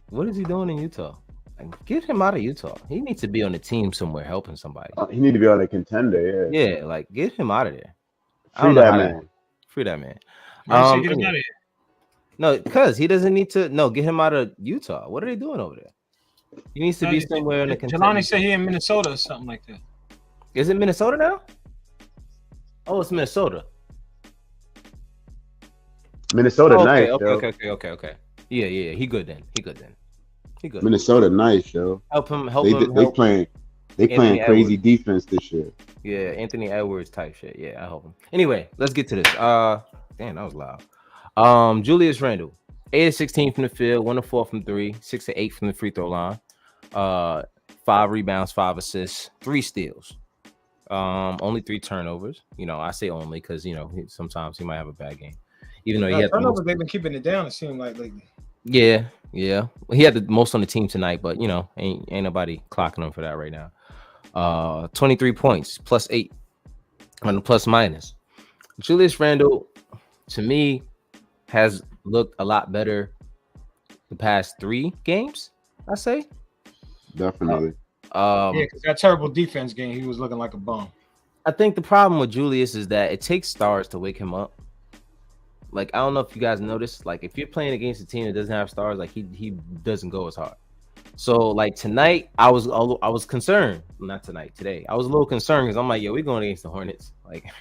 What is he doing in Utah? Like, get him out of Utah. He needs to be on a team somewhere helping somebody. He need to be on a contender. Yeah, Yeah, like get him out of there. I free don't know that how to man. free that man. Why you say get him out Anyway, of here? no, because he doesn't need to. No, get him out of Utah. What are they doing over there? He needs to be somewhere in the Jelani contender. said he in Minnesota or something like that. Is it Minnesota now? Oh, it's Minnesota. Minnesota Oh, nice, okay, okay, yo. okay, okay, okay, okay. Yeah, yeah, he good then. He good then. He good. Minnesota nice, yo. Help him. Help They him. they Help playing they playing Anthony crazy Edwards. defense this year. Yeah, Anthony Edwards type shit. Yeah, I hope him. Anyway, let's get to this. Damn, that was loud. Julius Randle, 8 of 16 from the field, 1 of 4 from three, 6 of 8 from the free throw line. 5 rebounds, 5 assists, 3 steals. Only 3 turnovers. I say only because sometimes he might have a bad game, even though he had the most. Turnovers, they've been keeping it down. It seemed like lately. Yeah, yeah. He had the most on the team tonight, but ain't nobody clocking him for that right now. 23 points, +8 on the plus minus. Julius Randle, to me, has looked a lot better the past 3 games, I say. Definitely. Yeah, because that terrible defense game, he was looking like a bum. I think the problem with Julius is that it takes stars to wake him up. Like, I don't know if you guys noticed, like, if you're playing against a team that doesn't have stars, like, he doesn't go as hard. So, like, tonight, I was concerned. Not tonight, today. I was a little concerned because I'm like, yo, we're going against the Hornets. Like,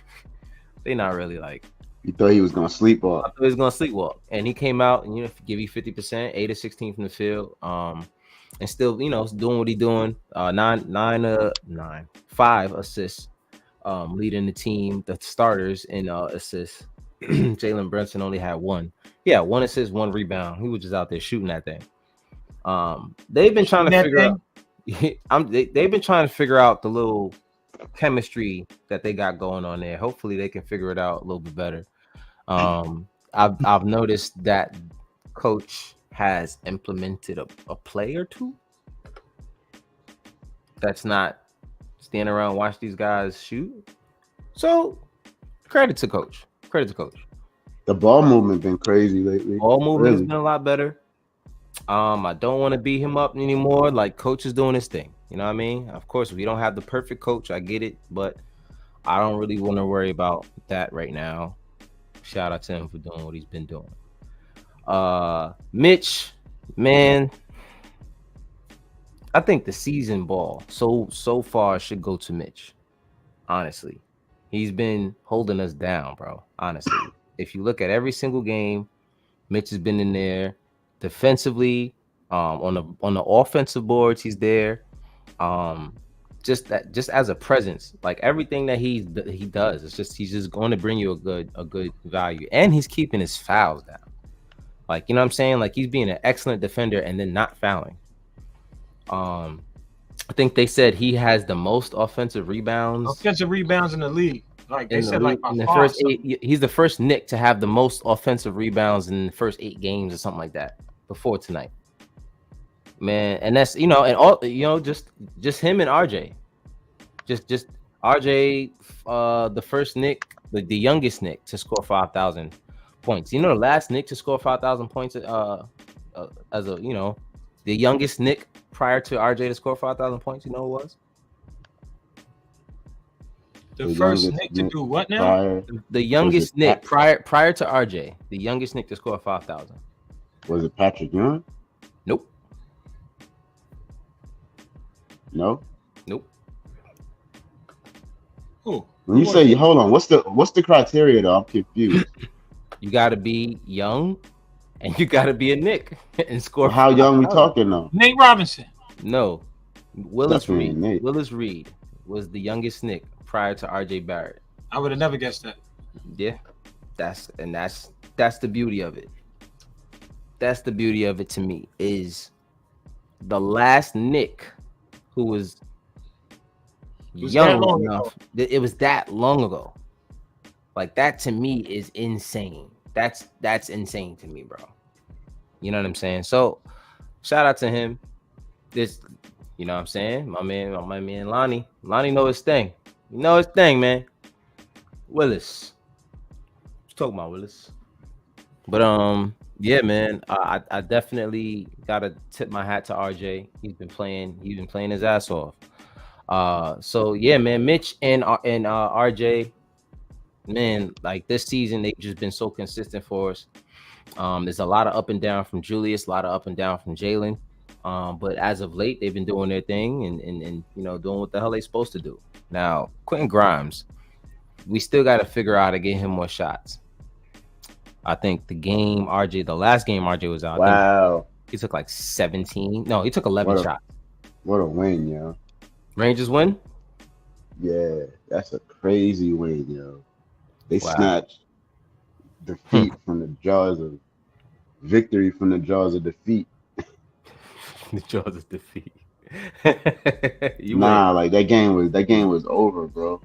they not really, like. You thought he was gonna I sleepwalk. thought he was going to sleepwalk. And he came out and, give you 50%, 8 of 16 from the field. And still, doing what he doing. 5 assists. Leading the team, the starters in assists. Jalen Brunson only had 1. Yeah, 1 assist, 1 rebound. He was just out there shooting that thing. They've been trying to figure out. They've been trying to figure out the little chemistry that they got going on there. Hopefully, they can figure it out a little bit better. I've noticed that coach has implemented a play or two that's not stand around and watch these guys shoot. So credit to coach. The ball movement been crazy lately. Ball movement has Really. been a lot better. I don't want to beat him up anymore. Like, coach is doing his thing. You know what I mean? Of course, we don't have the perfect coach. I get it, but I don't really want to worry about that right now. Shout out to him for doing what he's been doing. Mitch, man, I think the season ball so far should go to Mitch. Honestly, he's been holding us down, bro. Honestly, if you look at every single game, Mitch has been in there defensively. On the offensive boards, he's there. Just as a presence, like everything that he does, he's just going to bring you a good value, and he's keeping his fouls down. Like, you know what I'm saying? Like, he's being an excellent defender and then not fouling. I think they said he has the most offensive rebounds. Offensive rebounds in the league. Like they said, like in the far, first 8, he's the first Knick to have the most offensive rebounds in the first 8 games or something like that before tonight. Man, and that's and all just him and RJ. Just RJ, the first Knick, the youngest Knick to score 5,000 points. The last Knick to score 5,000 points as the youngest Knick prior to RJ to score 5,000 points. You know who it was? the first Knick to do what now? The youngest Knick prior to RJ. The youngest Knick to score 5,000. Was it Patrick Ewing? Nope. No. Nope. Who? When you say, hold on, what's the criteria though? I'm confused. You got to be young, and you got to be a Knick and score. How young we talking though? Nate Robinson. No, Willis Definitely Reed. Nate. Willis Reed was the youngest Knick prior to RJ Barrett. I would have never guessed that. Yeah, that's the beauty of it. That's the beauty of it to me, is the last Knick who was young enough. It was that long ago. Like, that to me is insane. That's insane to me, bro. You know what I'm saying? So shout out to him. This, you know what I'm saying? My man Lonnie. Lonnie know his thing. You know his thing, man. Willis. Let's talk about Willis. But Yeah, man. I definitely gotta tip my hat to RJ. He's been playing. He's been playing his ass off. So yeah, man. Mitch and RJ, man. Like this season, they've just been so consistent for us. There's a lot of up and down from Julius, a lot of up and down from Jalen. But as of late, they've been doing their thing and doing what the hell they supposed to do. Now, Quentin Grimes, we still got to figure out how to get him more shots. I think the last game RJ was out, I think Wow. he took like 17. No, he took 11 shots. What a win, yo. Rangers win? Yeah, that's a crazy win, yo. They Wow. snatched defeat from the jaws of victory from the jaws of defeat. The jaws of defeat. Like that game was over, bro.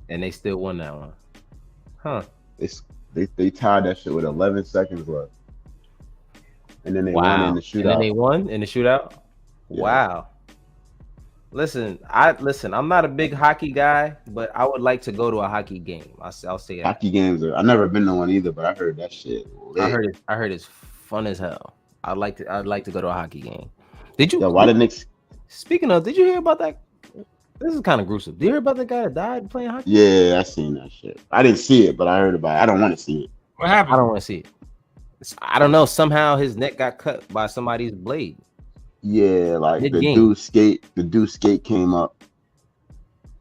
And they still won that one. Huh. They tied that shit with 11 seconds left. And then they won in the shootout. And then they won in the shootout? Yeah. Wow. Listen, I'm not a big hockey guy, but I would like to go to a hockey game. I'll say that. Hockey games I've never been to one either, but I heard that shit lit. I heard it's fun as hell. I'd like to go to a hockey game. Did you? Yeah, why the Knicks? Speaking of, did you hear about that? This is kind of gruesome. Did you hear about the guy that died playing hockey? Yeah, I seen that shit. I didn't see it, but I heard about it. I don't want to see it. What happened? I don't want to see it. I don't know. Somehow his neck got cut by somebody's blade. Yeah, like the dude skate came up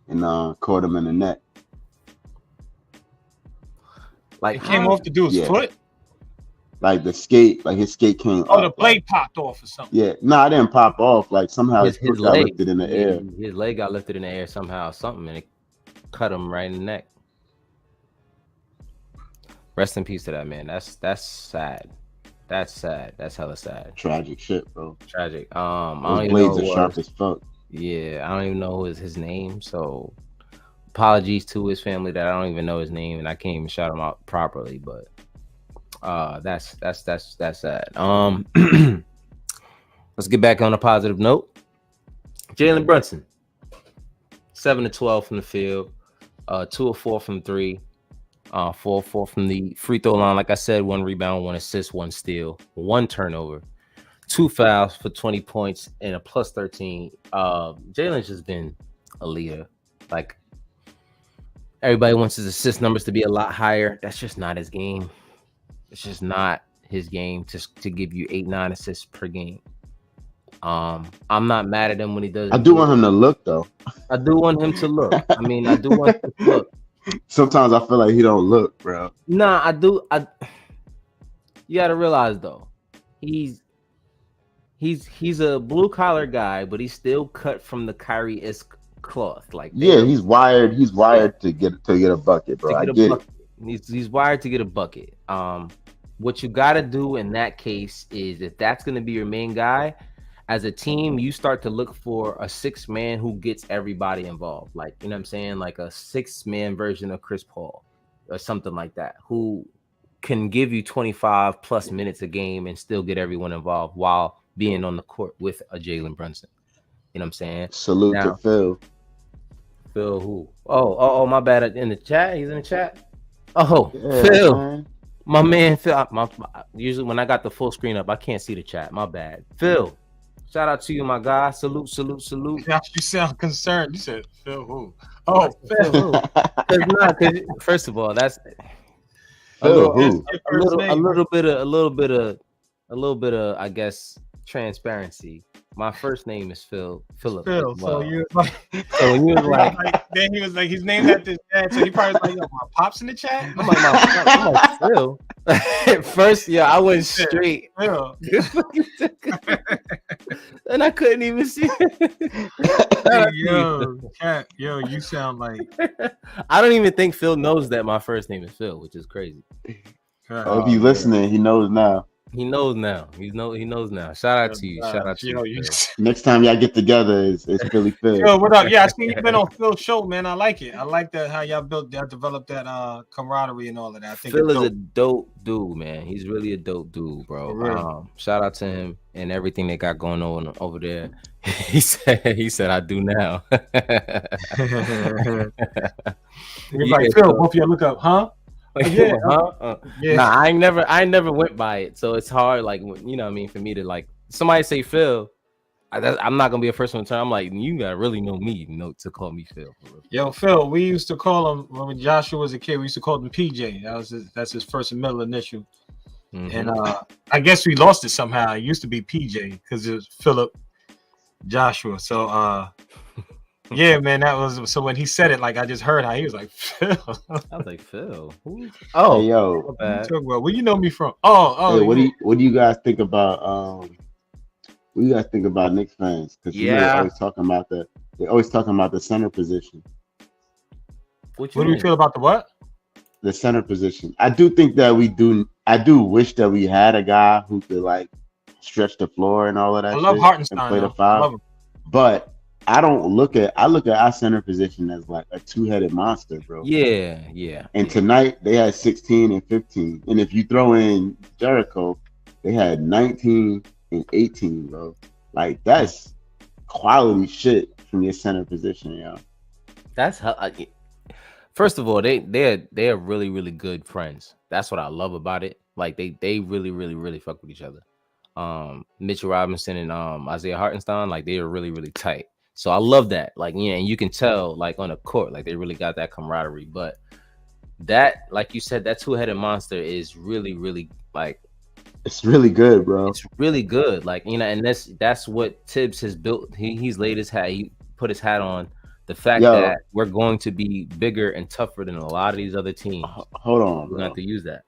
and caught him in the neck. Like It came off the dude's foot. Like his skate came up. Oh, the blade popped off or something. Yeah, no, I didn't pop off. Like somehow his foot got lifted in the air. His leg got lifted in the air somehow, something, and it cut him right in the neck. Rest in peace to that man. That's sad. That's sad. That's hella sad. Tragic shit, bro. Tragic. I don't even know. Blades are sharp as fuck. Yeah, I don't even know his name. So apologies to his family that I don't even know his name and I can't even shout him out properly. But that's sad. Let's get back on a positive note. Jalen Brunson, 7 of 12 from the field, 2 of 4 from 3. 4 of 4 from the free throw line. Like I said, 1 rebound, 1 assist, 1 steal, 1 turnover, 2 fouls for 20 points and a plus 13. Jalen's just been a leader. Like everybody wants his assist numbers to be a lot higher. That's just not his game. It's just not his game to give you 8-9 assists per game. I'm not mad at him when he does. I do want him to look though. I do want him to look. I mean, I do want him to look. Sometimes I feel like he don't look, bro. Nah, I do. You gotta realize though, he's a blue collar guy, but he's still cut from the Kyrie-esque cloth. Like he's wired. He's wired to get a bucket, bro. I get it. He's wired to get a bucket. What you gotta do in that case is if that's gonna be your main guy. As a team, you start to look for a 6-man who gets everybody involved. Like, you know what I'm saying? Like a 6-man version of Chris Paul or something like that, who can give you 25 plus minutes a game and still get everyone involved while being on the court with a Jalen Brunson. You know what I'm saying? Salute to Phil. Phil who? Oh, my bad. In the chat? He's in the chat? Oh, yeah, Phil. Man. My man, Phil. Usually when I got the full screen up, I can't see the chat. My bad. Phil. Shout out to you, my guy. Salute. You sound concerned. You said Phil who? Oh, Phil. Because first of all, that's a little bit of I guess transparency. My first name is Philip. Phil. Well. So you was like, when you was like, then he was like, he's named after his dad. So he probably was like, yo, my pop's in the chat. I'm like Phil. First, yeah, I went straight. Phil. And I couldn't even see. Yo, you sound like. I don't even think Phil knows that my first name is Phil, which is crazy. If you listening, he knows now. He knows now. He knows now. Shout out to you. Shout out to you. Next time y'all get together, it's Philly Phil. Yo, what up? Yeah, I seen you been on Phil's show, man. I like it. I like that how y'all developed that camaraderie and all of that. I think Phil is a dope dude, man. He's really a dope dude, bro. Shout out to him and everything they got going on over there. He said I do now. You're like, Phil, both of y'all look up, huh? Like, Yeah, yeah. Nah, I never went by it, so it's hard. Like, you know what I mean, for me to like somebody say Phil. I'm not gonna be a first one to turn. I'm like, you gotta really know me, to call me Phil. Yo, Phil, we used to call him when Joshua was a kid. We used to call him PJ. That's his first and middle initial. And I guess we lost it somehow. It used to be PJ because it was Philip Joshua. So yeah, man, that was so when he said it, like I just heard how he was like Phil. I was like, Phil. Who? Oh, hey, yo, what you talking about? Where you know me from? Oh, hey, what do you guys think about what do you guys think about Knicks fans? Because they're always talking about the center position. What do you feel about the what? The center position. I do think that I do wish that we had a guy who could like stretch the floor and all of that. I love Hartenstein and play the five. But I look at our center position as like a two-headed monster, bro. Yeah. And tonight they had 16 and 15. And if you throw in Jericho, they had 19 and 18, bro. Like that's quality shit from your center position, yo. That's how. First of all, they're really, really good friends. That's what I love about it. Like they really, really, really fuck with each other. Mitchell Robinson and Isaiah Hartenstein, like they are really, really tight. So I love that. Like, yeah, and you can tell like on the court, like they really got that camaraderie. But that, like you said, that two-headed monster is really, really like it's really good, bro. It's really good. Like, and that's what Tibbs has built. He's laid his hat, he put his hat on the fact that we're going to be bigger and tougher than a lot of these other teams. Hold on, we're gonna have to use that.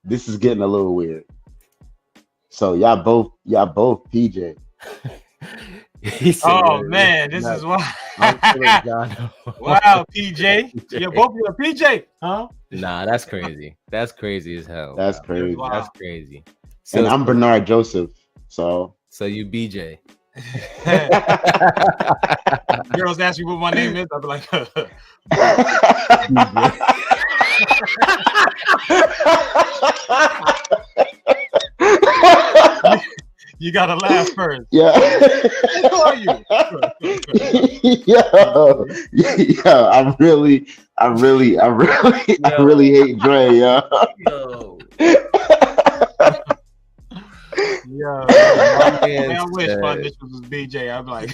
This is getting a little weird. So y'all both PJ. Oh man, this is why. Wow, PJ. You're both a PJ, huh? Nah, that's crazy. That's crazy as hell. That's crazy. Wow. That's crazy. So, and I'm Bernard Joseph. So you BJ. Girls ask me what my name is, I'll be like, you gotta laugh first. Yeah. Who are you? Yo, I really hate Dre, yo. Yeah, I wish my initials was BJ. I'm like,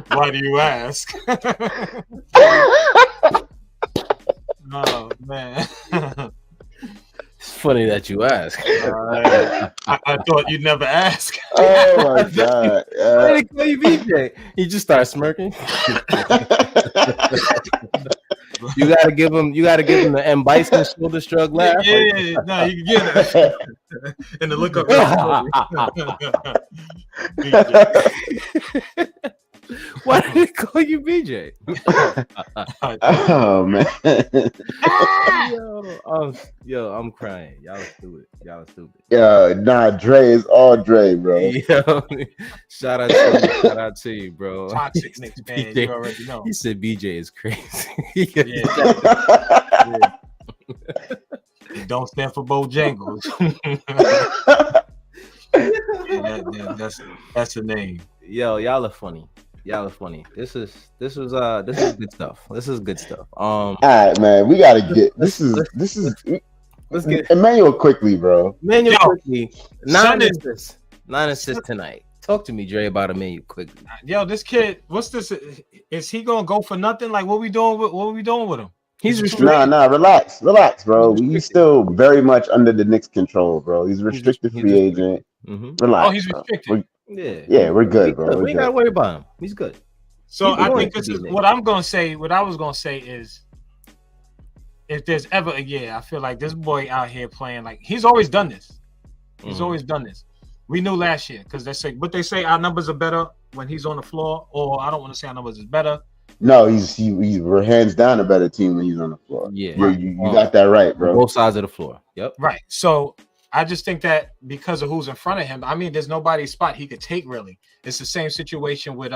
why do you ask? Oh man, it's funny that you ask. I thought you'd never ask. Oh my god! Why did they call you BJ? He just started smirking. You gotta give him the M. Bison shoulder shrug laugh. Yeah, no, you can get it. And the look up. Why did they call you BJ? Oh man. I'm crying. Y'all are stupid. Yeah, nah, Dre is all Dre, bro. Yo, shout out to you, bro. Toxic Knicks fan, you already know. He said BJ is crazy. Yeah. Don't stand for Bojangles. That's the name. Yo, y'all are funny. This is good stuff. This is good stuff. All right, man. We gotta get this is let's get Emmanuel quickly, bro. Emmanuel quickly. 9 assists tonight. Talk to me, Dre, about Emmanuel quickly. Yo, this kid, what's this? Is he gonna go for nothing? Like what we doing with him? He's restricted. Nah, relax, bro. He's still very much under the Knicks' control, bro. He's a restricted free agent. Mm-hmm. Relax. Oh, he's restricted. We're good, bro. We ain't gotta worry about him. He's good. So I think this is what I'm gonna say. What I was gonna say is, if there's ever a year, I feel like this boy out here playing like he's always done this. He's always done this. We knew last year because they say our numbers are better when he's on the floor, or I don't want to say our numbers is better. No, we're hands down a better team when he's on the floor. Yeah, you got that right, bro. Both sides of the floor. Yep. Right. So I just think that because of who's in front of him, I mean, there's nobody's spot he could take really. It's the same situation with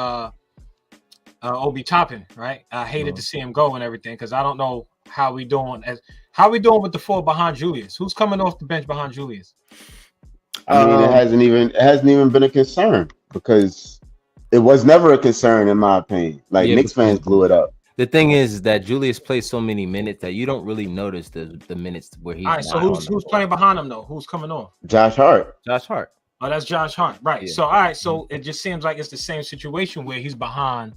Obi Toppin, right? I hated to see him go and everything because I don't know how we doing with the 4 behind Julius. Who's coming off the bench behind Julius? I mean, it hasn't even been a concern because it was never a concern in my opinion. Like Knicks fans blew it up. The thing is that Julius plays so many minutes that you don't really notice the minutes where he's All right, so not on the who's floor. playing behind him though? Who's coming on? Josh Hart. Josh Hart. Oh, that's Josh Hart, right? Yeah. So all right, so it just seems like it's the same situation where he's behind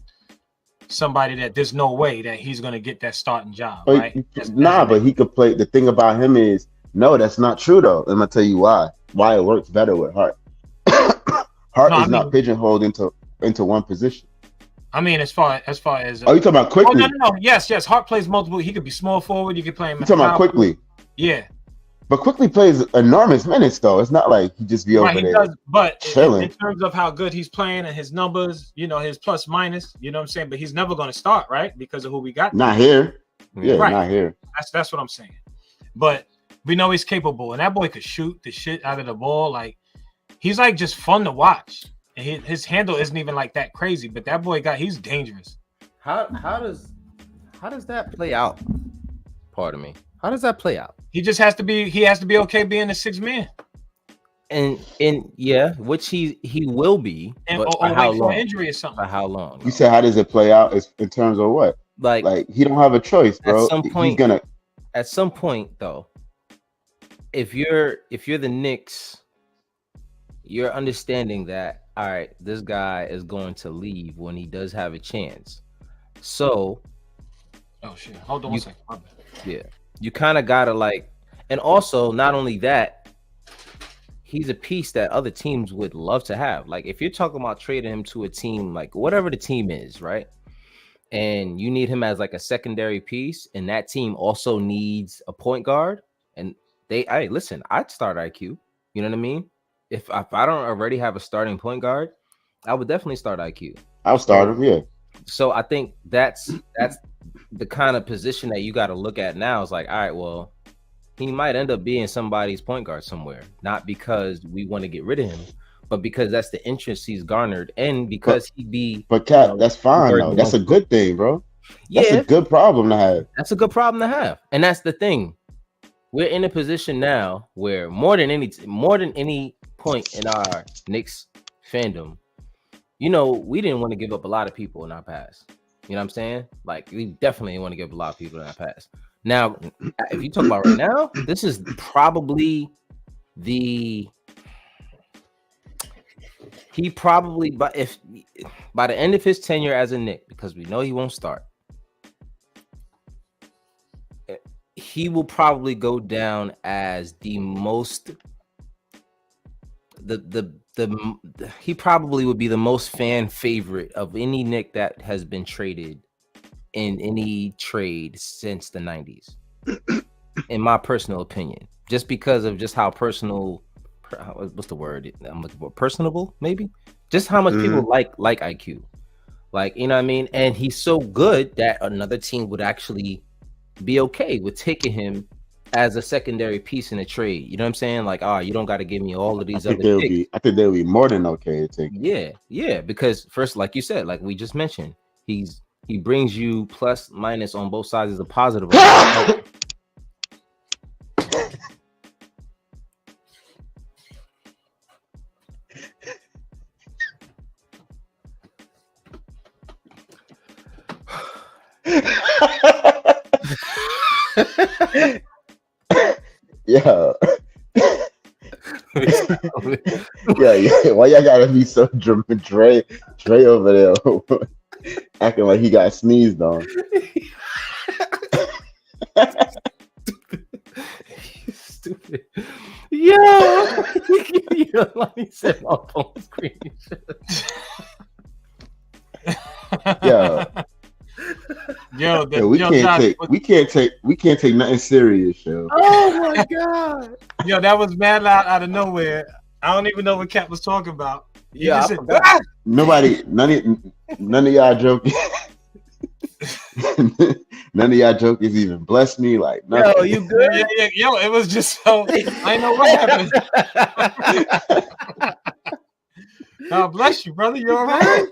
somebody that there's no way that he's gonna get that starting job, right? But he could play. The thing about him is, no, that's not true though. I'm gonna tell you why it works better with Hart. Hart is not pigeonholed into one position. I mean, as far as oh, you talking about quickly? Oh, no. Yes. Hart plays multiple. He could be small forward. You could play him. You talking about quickly? Yeah. But quickly plays enormous minutes though. It's not like he just be over there. Does, but chilling. In terms of how good he's playing and his numbers, his plus minus, you know what I'm saying. But he's never going to start, right? Because of who we got. Not here. Yeah, right. Not here. That's what I'm saying. But we know he's capable, and that boy could shoot the shit out of the ball. Like he's like just fun to watch. And his handle isn't even like that crazy, but that boy he's dangerous. How does that play out? Pardon me. How does that play out? He just has to be okay being the sixth man. And yeah, which he will be. And but for how long? Injury or something. For how long? You said how does it play out in terms of what? Like he don't have a choice, bro. At some point, he's gonna. At some point, though, if you're the Knicks, you're understanding that. All right, this guy is going to leave when he does have a chance. So, oh shit! Hold on one second. Yeah, you kind of gotta and also not only that, he's a piece that other teams would love to have. Like if you're talking about trading him to a team, like whatever the team is, right? And you need him as like a secondary piece, and that team also needs a point guard. And listen, I'd start IQ. You know what I mean? If I don't already have a starting point guard, I would definitely start IQ. I'll start him, yeah. So I think that's the kind of position that you got to look at now. Is like, all right, well, he might end up being somebody's point guard somewhere, not because we want to get rid of him, but because that's the interest he's garnered, and because he'd be. But Cap, that's fine though. That's a good thing, bro. That's a good problem to have. That's a good problem to have, and that's the thing. We're in a position now where more than any point in our Knicks fandom, we didn't want to give up a lot of people in our past. You know what I'm saying? Like we definitely didn't want to give up a lot of people in our past. Now, if you talk about right now, this is probably but if by the end of his tenure as a Knick, because we know he won't start, he will probably go down as the most he probably would be the most fan favorite of any Knick that has been traded in any trade since the 90s, in my personal opinion, just because of just how personal, what's the word I'm looking for, personable, maybe, just how much people like IQ, like, you know what I mean? And he's so good that another team would actually be okay with taking him as a secondary piece in a trade. You know what I'm saying? Like, you don't got to give me all of these other picks. I think they'll be more than okay to take. Yeah, because first, like you said, like we just mentioned, he brings you plus minus on both sides as a positive. Yeah. Yeah. Why y'all gotta be so Dre over there acting like he got sneezed on? Stupid. Yo, he said my phone screen. We can't take nothing serious, yo. Oh my god. Yo, that was mad loud out of nowhere. I don't even know what Cap was talking about. None of y'all joking. None of y'all jokers even bless me, like nothing. Yo, you good? Yeah. Yo, it was just so I know what happened. God bless you, brother. You all right?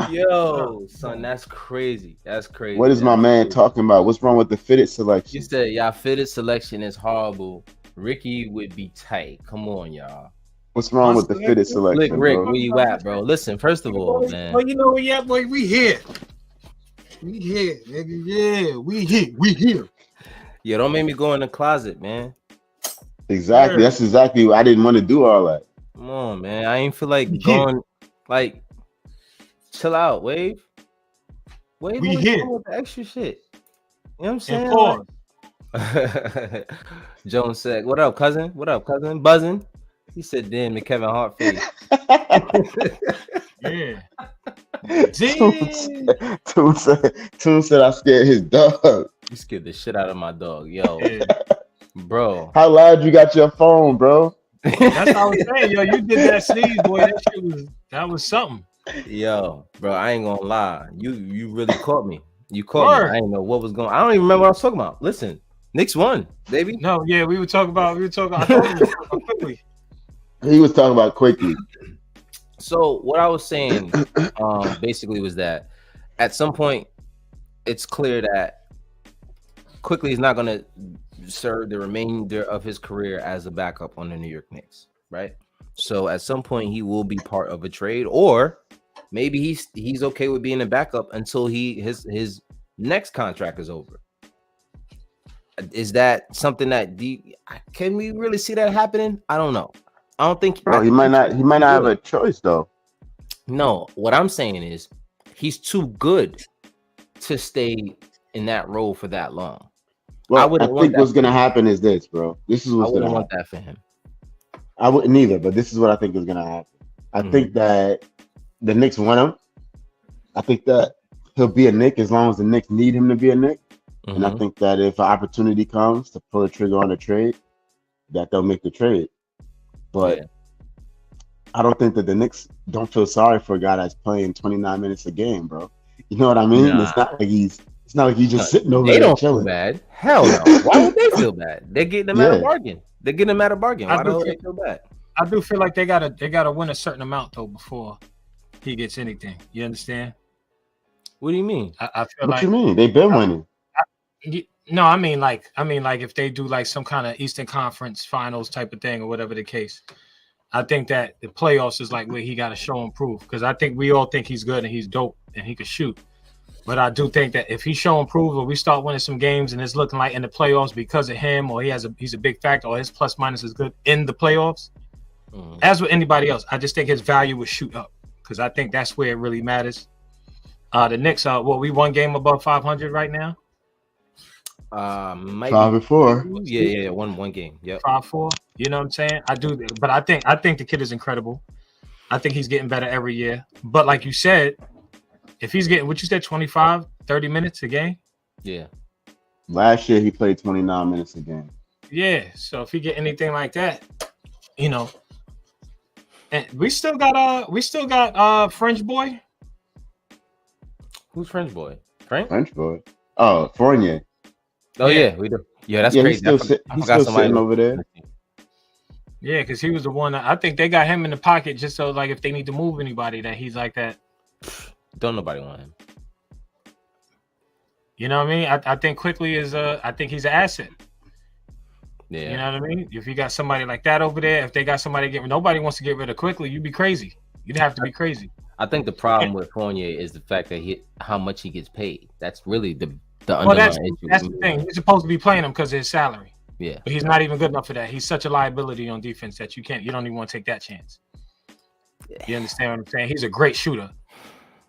Yo, son, that's crazy. That's crazy. What is my man talking about? What's wrong with the fitted selection? You said y'all fitted selection is horrible. Ricky would be tight. Come on, y'all. What's wrong with the fitted Slick selection, Rick, bro? where you at, bro? Listen, first of all, man. Well, you know where you at, boy. We here. We here, nigga. Yeah, we here. We here. Yo, don't make me go in the closet, man. Exactly. Yeah. That's exactly what I didn't want to do all that. Come on, man. I ain't feel like We going. Like, chill out, Wave. Wave, We always here. come with the extra shit. You know what I'm saying? And pause. Like- Jones said, "What up, cousin? What up, cousin? Buzzing." He said, "Damn, the Kevin Hart face." Yeah. Toon said I scared his dog. You scared the shit out of my dog, yo, Yeah. bro. How loud you got your phone, bro? That's what I was saying, yo. You did that sneeze, boy. That was something. Yo, bro, I ain't gonna lie. You really caught me. You caught Word. me. I didn't know what was going. I don't even remember what I was talking about. Listen, Knicks won, baby. No, yeah, we were talking about. I thought we were talking about quickly. He was talking about quickly. So what I was saying, basically, was that at some point, it's clear that Quickly is not going to serve the remainder of his career as a backup on the New York Knicks, right? So at some point, he will be part of a trade, or maybe he's okay with being a backup until his next contract is over. Is that something that can we really see that happening? I don't know. I don't think. Bro, he might not have a choice though. No, what I'm saying is he's too good to stay in that role for that long. Well, I think what's gonna happen is this, bro. This is what's gonna happen. I wouldn't want that for him. I wouldn't either, but this is what I think is gonna happen. I think that the Knicks want him. I think that he'll be a Knick as long as the Knicks need him to be a Knick. And I think that if an opportunity comes to pull a trigger on a trade, that they'll make the trade. But I don't think that the Knicks don't feel sorry for a guy that's playing 29 minutes a game, bro. You know what I mean? Nah. It's not like he's just sitting over they there don't chilling. Feel bad. Hell no. Why would they feel bad? They're getting them at a bargain. They're getting them at a bargain. Why do they feel bad? I do feel like they gotta win a certain amount though before he gets anything. You understand? What do you mean? I feel what you mean? They've been winning. No, I mean like if they do like some kind of Eastern Conference Finals type of thing or whatever the case, I think that the playoffs is like where he got to show and prove, because I think we all think he's good and he's dope and he can shoot, but I do think that if he show and prove or we start winning some games and it's looking like in the playoffs because of him, or he's a big factor, or his plus minus is good in the playoffs, as with anybody else, I just think his value would shoot up, because I think that's where it really matters. The Knicks are we one game above 500 right now. 5-4. Yeah, one game. Yeah, 5-4. You know what I'm saying? I do, but I think the kid is incredible. I think he's getting better every year. But like you said, if he's getting what you said, 25, 30 minutes a game. Yeah. Last year he played 29 minutes a game. Yeah. So if he get anything like that, you know, and we still got French boy. Who's French boy? French boy. Oh, Fournier. Oh yeah, we do. Yeah, that's crazy. He's still sitting over there. Yeah, because he was the one I think they got him in the pocket just so like if they need to move anybody that he's like that. Don't nobody want him. You know what I mean? I think Quickly is I think he's an asset. Yeah. You know what I mean? If you got somebody like that over there, if they got somebody nobody wants to get rid of Quickly, you'd be crazy. You'd have to be crazy. I think the problem with Fournier is the fact that how much he gets paid. That's really the underlying issue. That's the thing. You're supposed to be playing him because of his salary. Yeah. But he's not even good enough for that. He's such a liability on defense that you don't even want to take that chance. You understand what I'm saying? He's a great shooter.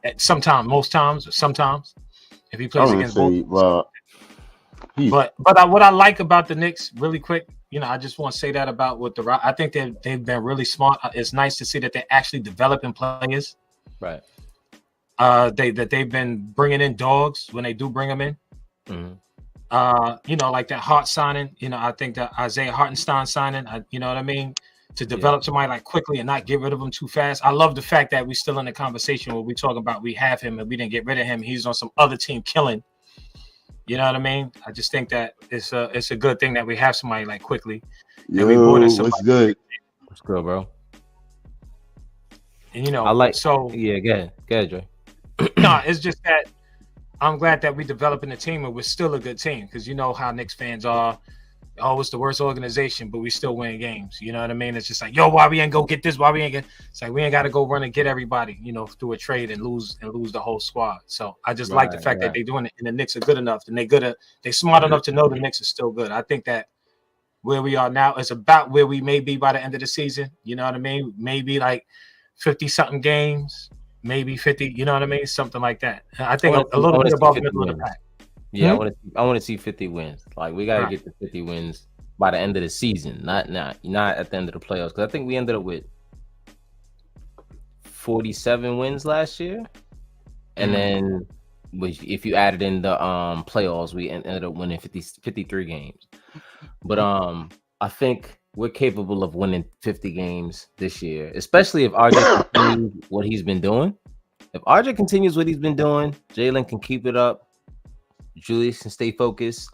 Most times, if he plays against both. Well, but what I like about the Knicks, really quick, I just want to say that about I think they've been really smart. It's nice to see that they're actually developing players. Right. They've been bringing in dogs when they do bring them in. Like that Hart signing. I think that Isaiah Hartenstein signing. You know what I mean? To develop somebody like Quickly and not get rid of him too fast. I love the fact that we're still in the conversation where we talk about we have him and we didn't get rid of him. He's on some other team killing. You know what I mean? I just think that it's a good thing that we have somebody like Quickly. What's good? What's good, bro? And I like. So yeah, go ahead, Dre. No, it's just that I'm glad that we're developing a team and we're still a good team, because you know how Knicks fans are. oh, it's the worst organization, but we still win games. You know what I mean? It's just like, yo, why we ain't go get this? Why we ain't get? It's like we ain't got to go run and get everybody, through a trade and lose the whole squad. So I just like the fact that they're doing it, and the Knicks are good enough, and they smart enough to know the Knicks are still good. I think that where we are now is about where we may be by the end of the season. You know what I mean? Maybe like 50-something games, maybe 50. You know what I mean? Something like that. I think a little bit above middle of the pack. Yeah, I want to see 50 wins. Like we got to get to 50 wins by the end of the season, not at the end of the playoffs. Because I think we ended up with 47 wins last year, and then if you added in the playoffs, we ended up winning 53 games. But I think we're capable of winning 50 games this year, especially if RJ continues what he's been doing. If RJ continues what he's been doing, Jalen can keep it up. Julius can stay focused.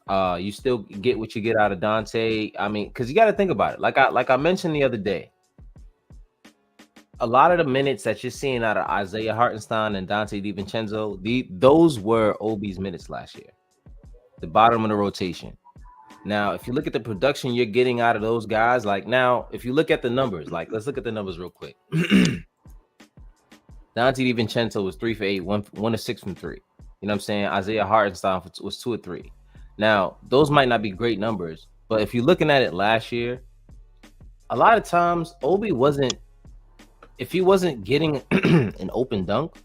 You still get what you get out of Dante. I mean, because you got to think about it. Like I mentioned the other day, a lot of the minutes that you're seeing out of Isaiah Hartenstein and Dante DiVincenzo, those were Obi's minutes last year, the bottom of the rotation. Now, if you look at the production you're getting out of those guys, like now, if you look at the numbers, like let's look at the numbers real quick. Dante DiVincenzo was 3 for 8, 1 of 6 from 3. You know what I'm saying? Isaiah Hartenstein was 2 of 3. Now, those might not be great numbers, but if you're looking at it last year, a lot of times Obi if he wasn't getting an open dunk,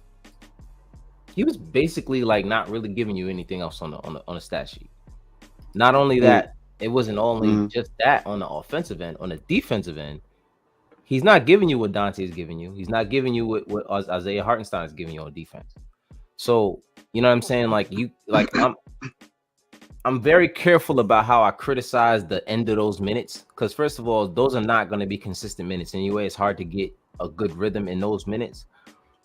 he was basically like not really giving you anything else on the stat sheet. Not only that, it wasn't only just that on the offensive end. On the defensive end, he's not giving you what Dante is giving you. He's not giving you what Isaiah Hartenstein is giving you on defense. So, you know what I'm saying? I'm very careful about how I criticize the end of those minutes, because first of all, those are not going to be consistent minutes anyway. It's hard to get a good rhythm in those minutes.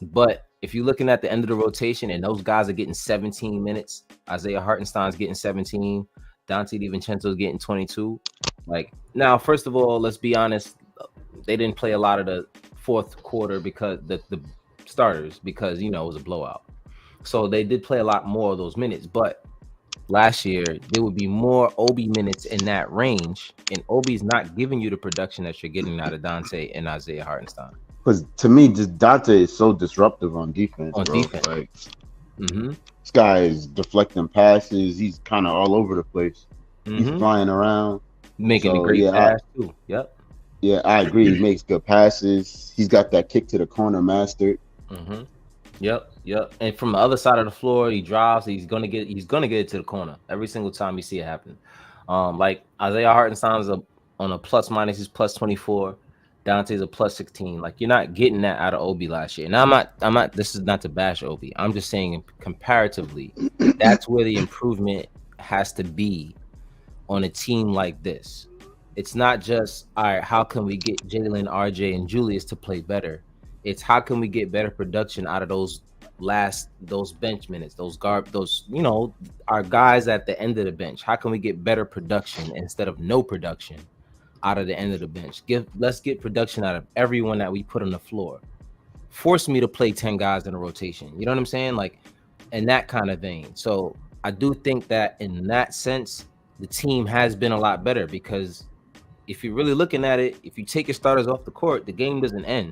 But if you're looking at the end of the rotation and those guys are getting 17 minutes, Isaiah Hartenstein's getting 17, Dante DiVincenzo's getting 22. Like, now, first of all, let's be honest, they didn't play a lot of the fourth quarter because the starters, because it was a blowout. So they did play a lot more of those minutes, but last year there would be more Obi minutes in that range, and Obi's not giving you the production that you're getting out of Dante and Isaiah Hartenstein. Because to me, just Dante is so disruptive on defense. Like, this guy is deflecting passes. He's kind of all over the place. He's flying around, making a great pass too. Yep. Yeah, I agree. He makes good passes. He's got that kick to the corner mastered. Yep. And from the other side of the floor, he drives. He's gonna get it to the corner every single time you see it happen. Like Isaiah Hartenstein's on a plus minus, he's plus 24. Dante's a plus 16. Like, you're not getting that out of Obi last year. Now I'm not. This is not to bash Obi. I'm just saying comparatively, that's where the improvement has to be on a team like this. It's not just, all right, how can we get Jalen, RJ, and Julius to play better? It's how can we get better production out of those bench minutes, our guys at the end of the bench. How can we get better production instead of no production out of the end of the bench? Let's get production out of everyone that we put on the floor. Force me to play 10 guys in a rotation. You know what I'm saying? Like, in that kind of vein. So I do think that in that sense, the team has been a lot better, because if you're really looking at it, if you take your starters off the court, the game doesn't end.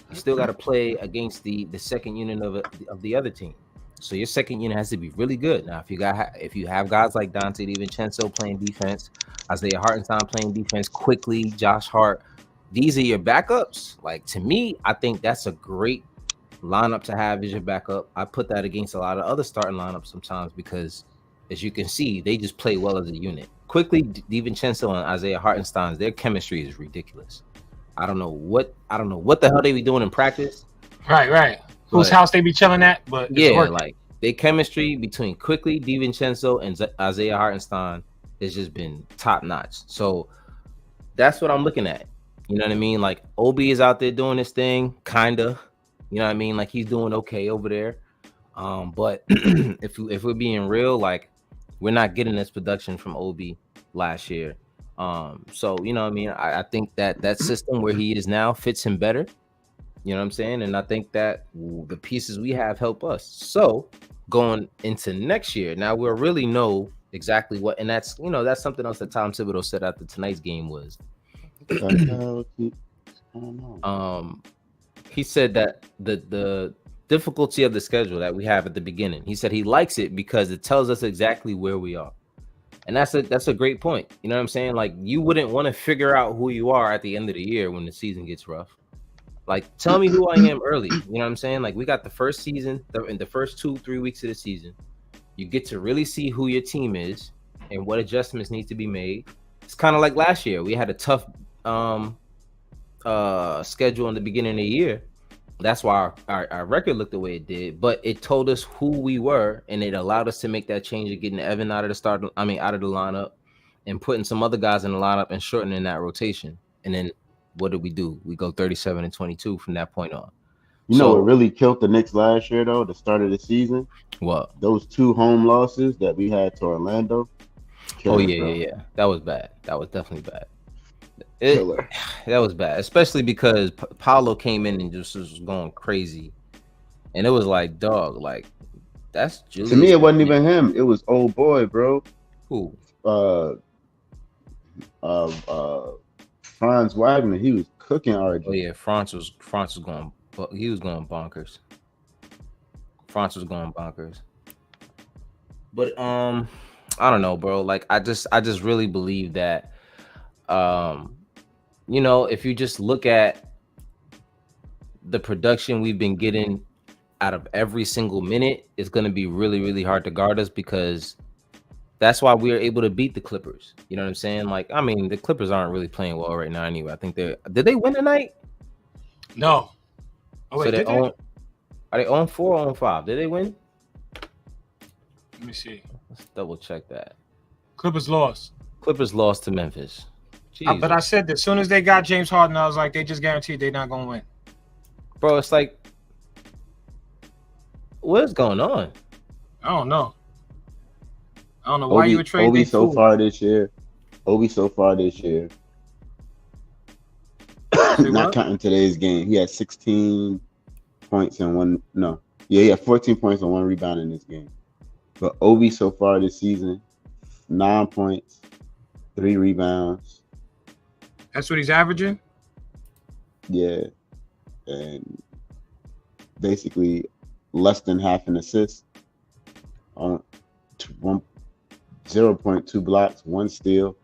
You still got to play against the second unit of the other team. So your second unit has to be really good. Now, if you have guys like Dante DiVincenzo playing defense, Isaiah Hartenstein playing defense, quickly, Josh Hart, these are your backups. Like, to me, I think that's a great lineup to have as your backup. I put that against a lot of other starting lineups sometimes because, as you can see, they just play well as a unit. Quickly, DiVincenzo and Isaiah Hartenstein, their chemistry is ridiculous. I don't know what the hell they be doing in practice. Right. Whose house they be chilling at? But like their chemistry between Quickly, DiVincenzo, and Isaiah Hartenstein has just been top notch. So that's what I'm looking at. You know what I mean? Like, Obi is out there doing this thing, kinda. You know what I mean? Like, he's doing okay over there. But if we're being real, like, we're not getting this production from Obi last year. So, you know what I mean? I think that system where he is now fits him better. You know what I'm saying? And I think that the pieces we have help us. So going into next year, now we'll really know exactly what, and that's that's something else that Tom Thibodeau said after tonight's game was, I don't know. he said that the difficulty of the schedule that we have at the beginning, he said he likes it because it tells us exactly where we are. And that's a great point. You know what I'm saying? Like, you wouldn't want to figure out who you are at the end of the year when the season gets rough. Like, tell me who I am early. You know what I'm saying? Like, we got the first season, in the first 2-3 weeks of the season. You get to really see who your team is and what adjustments need to be made. It's kind of like last year. We had a tough schedule in the beginning of the year. That's why our record looked the way it did, but it told us who we were, and it allowed us to make that change of getting Evan out of the lineup, and putting some other guys in the lineup and shortening that rotation. And then what did we do? We go 37-22 from that point on. You know what really killed the Knicks last year, though, the start of the season? What? Those 2 home losses that we had to Orlando. Yeah. That was bad. That was definitely bad. That was bad, especially because Paolo came in and just was going crazy, and it was like, dog, like, that's Julius. To me, it wasn't even him. It was old boy, bro. Who? Franz Wagner. He was cooking RJ. Oh yeah, Franz was going. He was going bonkers. Franz was going bonkers. But I don't know, bro. Like, I just really believe that. If you just look at the production we've been getting out of every single minute, it's going to be really, really hard to guard us, because that's why we are able to beat the Clippers. You know what I'm saying? Like, I mean, the Clippers aren't really playing well right now anyway. I think did they win tonight? No. Oh, wait, are they on 4 or on 5? Did they win? Let me see. Let's double check that. Clippers lost to Memphis. But I said that as soon as they got James Harden, I was like, they just guaranteed they're not going to win. Bro, it's like, what's going on? I don't know why you were trading. Obi so far this year. Not counting today's game. He had 16 points and one. No. Yeah, he had 14 points and 1 rebound in this game. But Obi so far this season, 9 points, 3 rebounds. That's what he's averaging? Yeah. And basically less than half an assist. On 0.2 blocks, 1 steal.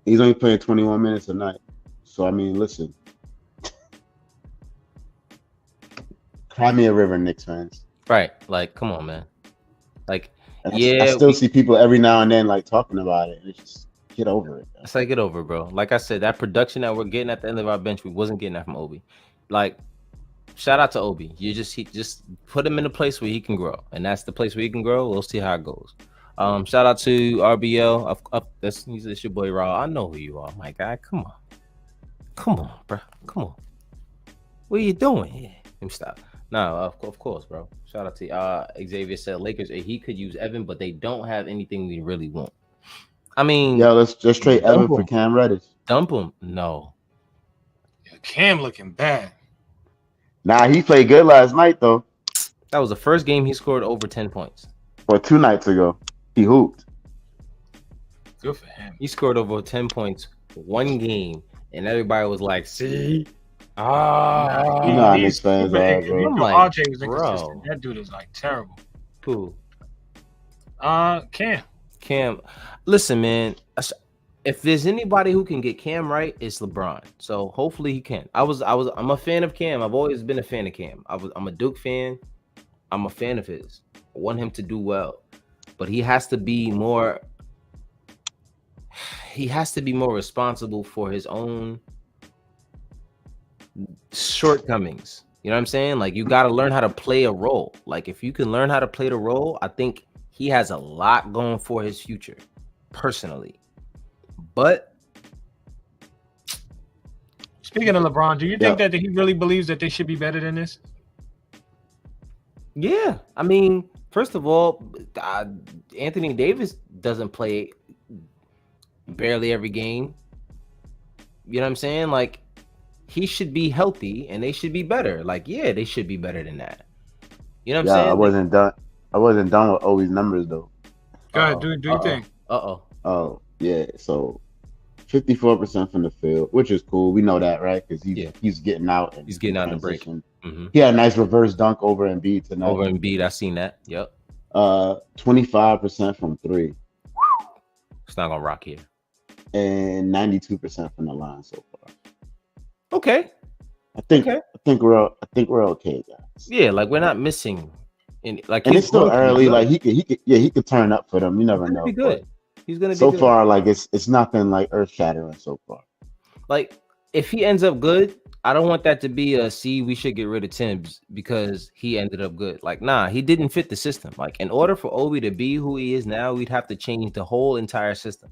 He's only playing 21 minutes a night. So, I mean, listen. Cry me a river, Knicks fans. Right. Like, come on, man. Like, I still see people every now and then, like, talking about it. It's just, get over it. It's like, get over it, bro. Like I said, that production that we're getting at the end of our bench, we wasn't getting that from Obi. Like, shout out to Obi. He just put him in a place where he can grow, and that's the place where he can grow. We'll see how it goes. Shout out to RBL. It's your boy Raw. I know who you are, my guy. Come on, bro. Come on. What are you doing here? Let me stop. No, of course, bro. Shout out to Xavier said Lakers. He could use Evan, but they don't have anything we really want. I mean, yeah, let's just trade Evan for Cam Reddish. Dump him? No. Yeah, Cam looking bad. Nah, he played good last night though. That was the first game he scored over 10 points. Or 2 nights ago, he hooped. Good for him. He scored over 10 points 1 game, and everybody was like, "See, you know how Knicks fans are, bro." RJ was inconsistent. That dude is like terrible. Who? Cam. Listen, man. If there's anybody who can get Cam right, it's LeBron. So hopefully he can. I'm a fan of Cam. I've always been a fan of Cam. I'm a Duke fan. I'm a fan of his. I want him to do well, but he has to be more. He has to be more responsible for his own shortcomings. You know what I'm saying? Like, you got to learn how to play a role. Like, if you can learn how to play the role, I think he has a lot going for his future, personally. But speaking of LeBron, do you think that he really believes that they should be better than this? Yeah, I mean, first of all, Anthony Davis doesn't play barely every game. You know what I'm saying? Like, he should be healthy and they should be better. Like, yeah, they should be better than that. You know what I'm saying? I wasn't done with Obi's numbers though. Go ahead, do you think? Uh-oh. Oh, yeah. So 54% from the field, which is cool. We know that, right? Because Yeah. he's getting out and He's getting out in the break. transition. Mm-hmm. He had a nice reverse dunk over Embiid tonight. Over Embiid, I seen that. Yep. 25% from three It's not gonna rock here. and 92% from the line so far. Okay. I think Okay. we're okay, guys. Yeah, like we're not missing any. Like, And he's it's still going to be early. good. Like he could turn up for them. You never He's gonna know. be But good. He's gonna be so good. far, like it's nothing like earth shattering so far. Like, if he ends up good, I don't want that to be a see. We should get rid of Tibbs because he ended up good. Like, nah, he didn't fit the system. Like, in order for Obi to be who he is now, we'd have to change the whole entire system.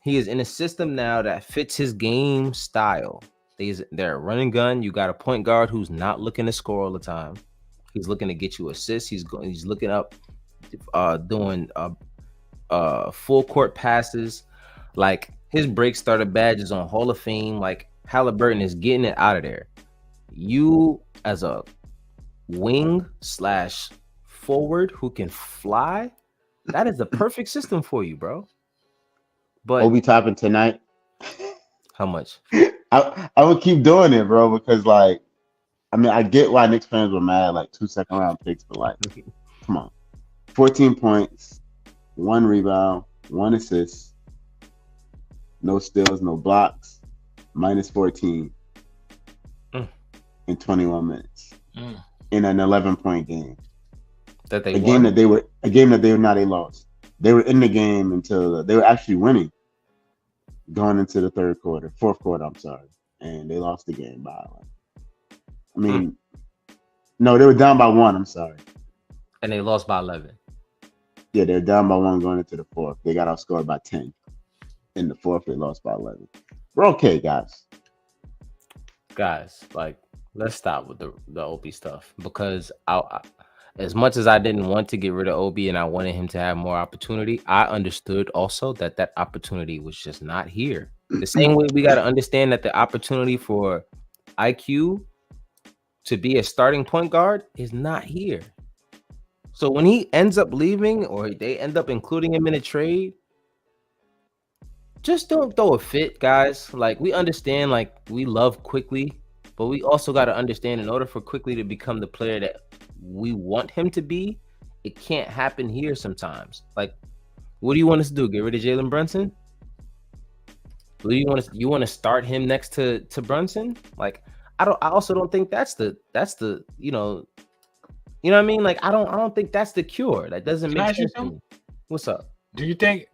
He is in a system now that fits his game style. They're a running gun. You got a point guard who's not looking to score all the time. He's looking to get you assists. He's looking up, doing full court passes. Like, his break starter badge is on Hall of Fame. Like, Halliburton is getting it out of there. You, as a wing / forward who can fly, that is the perfect system for you, bro. But Obi topping tonight. how much? I would keep doing it, bro, because like, I mean, I get why Knicks fans were mad, like 2 second round picks, but like, come on, 14 points, 1 rebound, 1 assist, no steals, no blocks, minus 14 in 21 minutes in an 11-point game. That they a game that they were they lost. They were in the game until they were actually winning going into the fourth quarter, I'm sorry. And they lost the game by no, they were down by 1, I'm sorry. And they lost by 11. Yeah, they're down by 1 going into the fourth. They got outscored by 10. In the fourth, they lost by 11. We're okay, guys. Guys, like, let's stop with the Obi stuff, because as much as I didn't want to get rid of Obi and I wanted him to have more opportunity, I understood also that opportunity was just not here. The same way we got to understand that the opportunity for IQ to be a starting point guard is not here. So when he ends up leaving or they end up including him in a trade, just don't throw a fit, guys. Like, we understand, like, we love Quickly, but we also got to understand, in order for Quickly to become the player that we want him to be, it can't happen here sometimes. Like, what do you want us to do? Get rid of Jalen Brunson? What do you want to start him next to Brunson? Like, I also don't think that's the you know what I mean? Like, I don't think that's the cure. That doesn't make sense to me. What's up? Do you think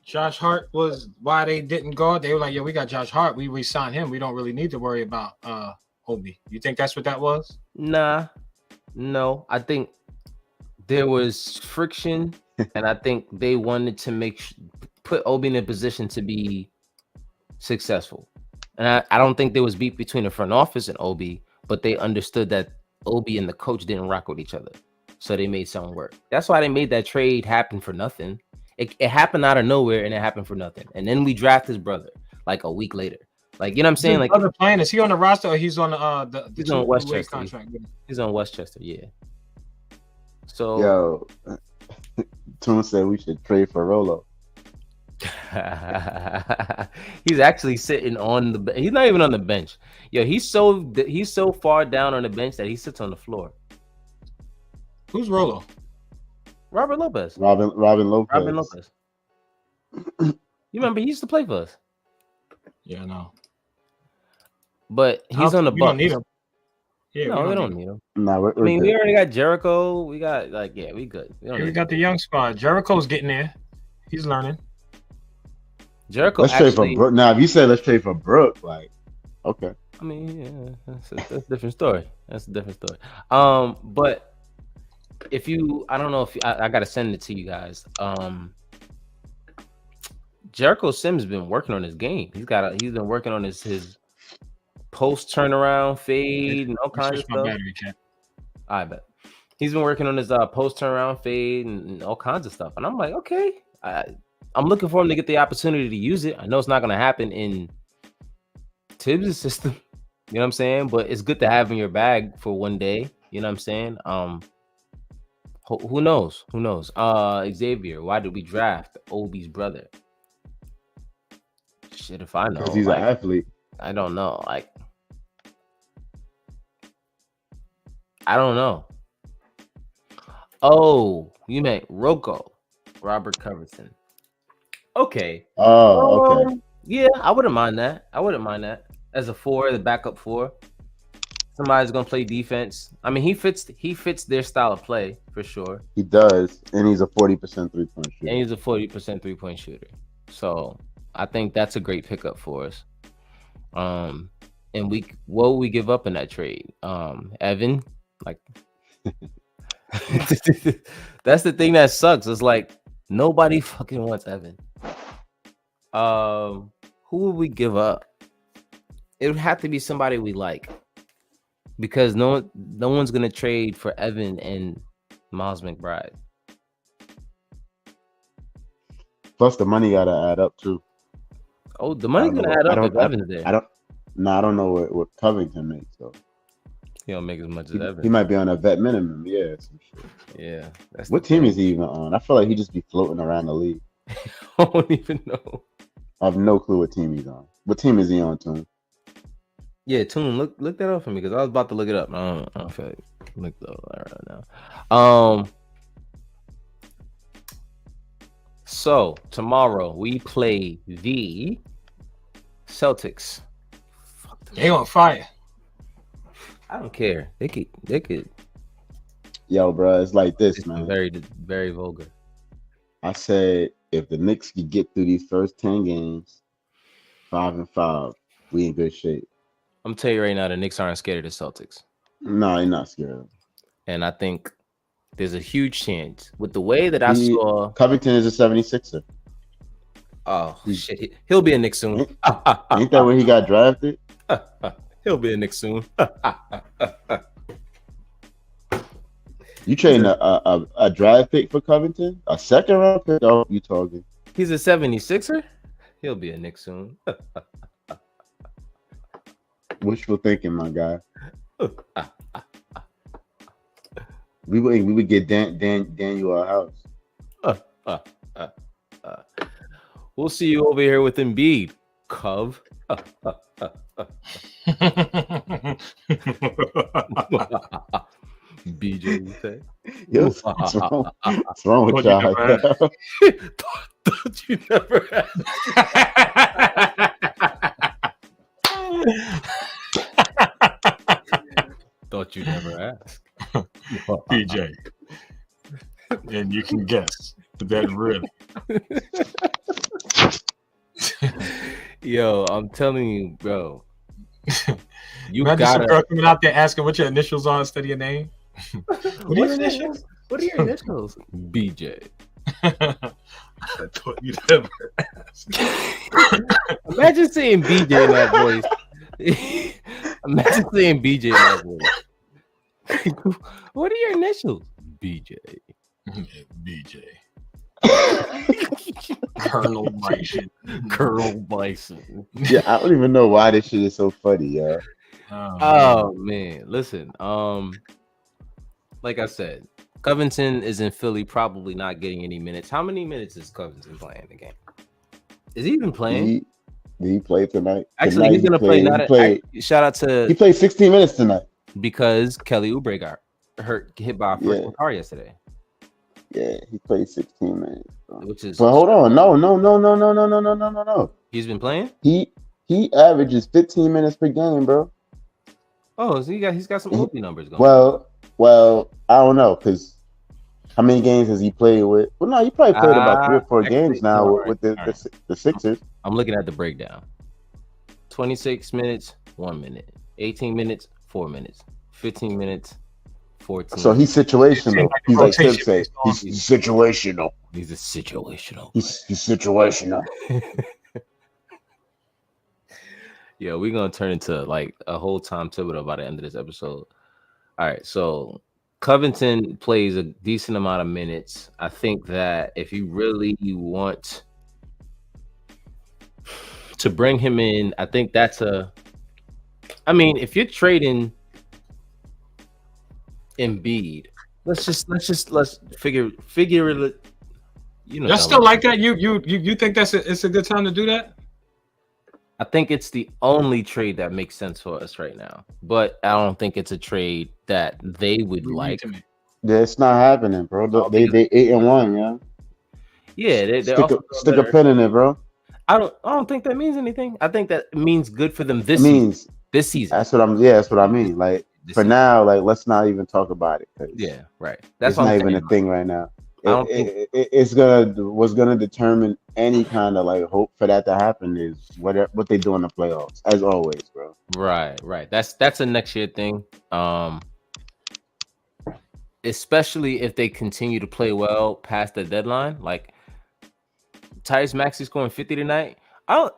Josh Hart was why they didn't go? They were like, yeah, we got Josh Hart. We re-signed him. We don't really need to worry about Obi. You think that's what that was? Nah, no. I think there was friction, and I think they wanted to put Obi in a position to be successful. And I don't think there was beef between the front office and Obi, but they understood that Obi and the coach didn't rock with each other. So they made something work. That's why they made that trade happen for nothing. It happened out of nowhere, and it happened for nothing. And then we draft his brother like a week later. Like, you know what I'm saying? Like, other playing, is he on the roster or he's on the he's on Westchester contract? He's on Westchester, yeah. So yo, Toon said we should trade for Rolo. He's actually sitting on the bench. He's not even on the bench. Yo, he's so far down on the bench that he sits on the floor. Who's Rolo? Robin Lopez. Robin Lopez. You remember, he used to play for us. Yeah, no. But he's on the Bucks. Don't need him. Yeah, no, we don't need him. No, we already got Jericho. We got we good. We got the young squad. Jericho's getting there. He's learning. Jericho. Let's trade for Brooke. Now, if you say let's trade for Brooke, like, okay. I mean, yeah, that's a different story. That's a different story. But if you, I don't know if I got to send it to you guys. Jericho Sims been working on his game. He's been working on his post turnaround fade and all kinds of stuff. I bet he's been working on his post turnaround fade and all kinds of stuff. And I'm like, okay, I'm looking for him to get the opportunity to use it. I know it's not going to happen in Tibbs' system. You know what I'm saying? But it's good to have in your bag for one day. You know what I'm saying? Who knows? Who knows? Xavier, why did we draft Obi's brother? Shit, if I know, Because he's an athlete. I don't know. Like, I don't know. Oh, you meant Rocco, Robert Covington. Okay. Oh, okay. Yeah, I wouldn't mind that. As a 4, the backup 4. Somebody's gonna play defense. I mean, he fits their style of play for sure. He does, and he's a 40% 3-point shooter. And he's a 40% 3-point shooter. So I think that's a great pickup for us. And what would we give up in that trade? Evan, like that's the thing that sucks. It's like nobody fucking wants Evan. Who would we give up? It would have to be somebody we like. Because no one's gonna trade for Evan and Miles McBride. Plus, the money gotta add up too. Oh, the money's gonna add up if Evan's there. I don't know what Covington makes though. He don't make as much as Evan. He might be on a vet minimum. Yeah. Yeah. What team is he even on? I feel like he just be floating around the league. I don't even know. I have no clue what team he's on. What team is he on, Toon? Yeah, Toon, look that up for me because I was about to look it up. I don't feel like look that up right now. So tomorrow we play the Celtics. They on fire. I don't care. They could. Yo, bro, it's like this, man. Very, very vulgar. I said if the Knicks could get through these first 10 games, 5-5, we in good shape. I'm telling you right now, the Knicks aren't scared of the Celtics. No, you're not scared of them. And I think there's a huge chance with the way that I saw. Covington is a 76er. Oh, shit. He'll be a Knicks soon. Ain't that where he got drafted? He'll be a Knicks soon. You trading a draft pick for Covington? A second round pick? Oh, you talking? He's a 76er? He'll be a Knicks soon. Wishful thinking, my guy. We would get Daniel our house. We'll see you over here with Embiid, Cov. BJ, you say? Yo, what's wrong with y'all? Thought you never Thought you never asked. PJ. And you can guess that really. Yo, I'm telling you, bro. You Imagine gotta some girl coming out there asking what your initials are instead of your name. What are your initials? What are your initials? BJ. I thought you'd never ask. Imagine saying BJ in that voice. Imagine saying BJ in that voice. What are your initials? BJ. BJ. Colonel Bison. Colonel Bison. Yeah, I don't even know why this shit is so funny, yeah. Oh man, listen. Like I said, Covington is in Philly, probably not getting any minutes. How many minutes is Covington playing in the game? Is he even playing? Did he play tonight? Actually, he's gonna play. Shout out to. He played 16 minutes tonight Because Kelly Oubre got hit by a first car yesterday. Yeah, he played 16 minutes. Which is. But hold on, no. He's been playing. He averages 15 minutes per game, bro. Oh, so he's got some OP numbers going. Well, I don't know because how many games has he played with? Well, no, he probably played about 3 or 4 games now with the Sixers. I'm looking at the breakdown. 26 minutes, 1 minute. 18 minutes, 4 minutes. 15 minutes, 14. So he's situational. He's like Tim say. He's situational. He's a situational. He's situational. Yeah, we're gonna turn into like a whole Tom Thibodeau by the end of this episode. All right, so Covington plays a decent amount of minutes. I think that if you really want to bring him in, I think that's if you're trading Embiid, let's figure it. You know, Y'all still like that? You think it's a good time to do that? I think it's the only trade that makes sense for us right now, but I don't think it's a trade that they would like. Yeah, it's not happening, bro. They 8-1, yeah. They're stick a pin in it, bro. I don't think that means anything. I think that means good for them this season. That's what I mean. Like for now, like let's not even talk about it. Yeah, right. That's not even a thing right now. What's gonna determine any kind of like hope for that to happen is what they do in the playoffs, as always, bro. Right. That's a next year thing. Especially if they continue to play well past the deadline. Like Tyrese Maxey scoring 50 tonight. Don't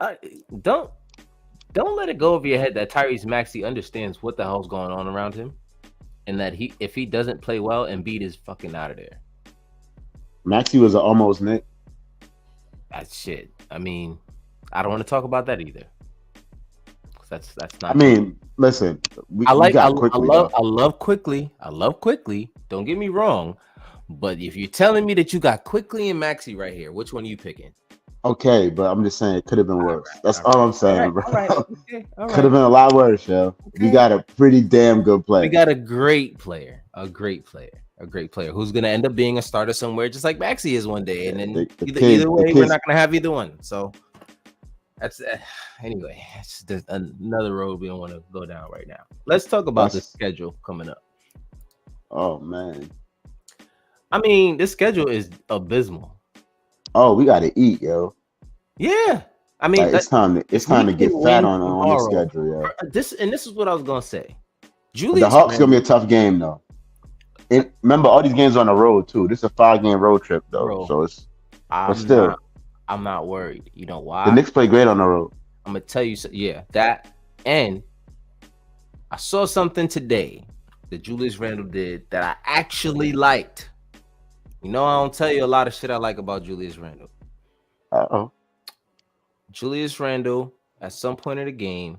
let it go over your head that Tyrese Maxey understands what the hell's going on around him, and that if he doesn't play well, Embiid is fucking out of there. Maxey was an almost Knick. That shit. I mean, I don't want to talk about that either. That's not. I mean, listen. I love Quickly. Don't get me wrong, but if you're telling me that you got Quickly and Maxey right here, which one are you picking? Okay, but I'm just saying it could have been worse. That's all I'm saying, bro. Okay. Could have been a lot worse, yo. Okay. We got a pretty damn good player. We got a great player. Who's gonna end up being a starter somewhere, just like Maxey is one day. And then either way, we're not gonna have either one. So that's anyway. It's just another road we don't want to go down right now. Let's talk about the schedule coming up. Oh man, I mean, this schedule is abysmal. Oh, we got to eat, yo. Yeah, I mean, like, it's time to get fat on the schedule, yo. This is what I was gonna say. The Hawks gonna be a tough game though. Remember, all these games are on the road too. This is a 5-game road trip though, bro, so it's. But still, I'm not worried. You know why? The Knicks play great on the road. I'm gonna tell you, that, and I saw something today that Julius Randle did that I actually liked. You know, I don't tell you a lot of shit I like about Julius Randle. Julius Randle, at some point in the game,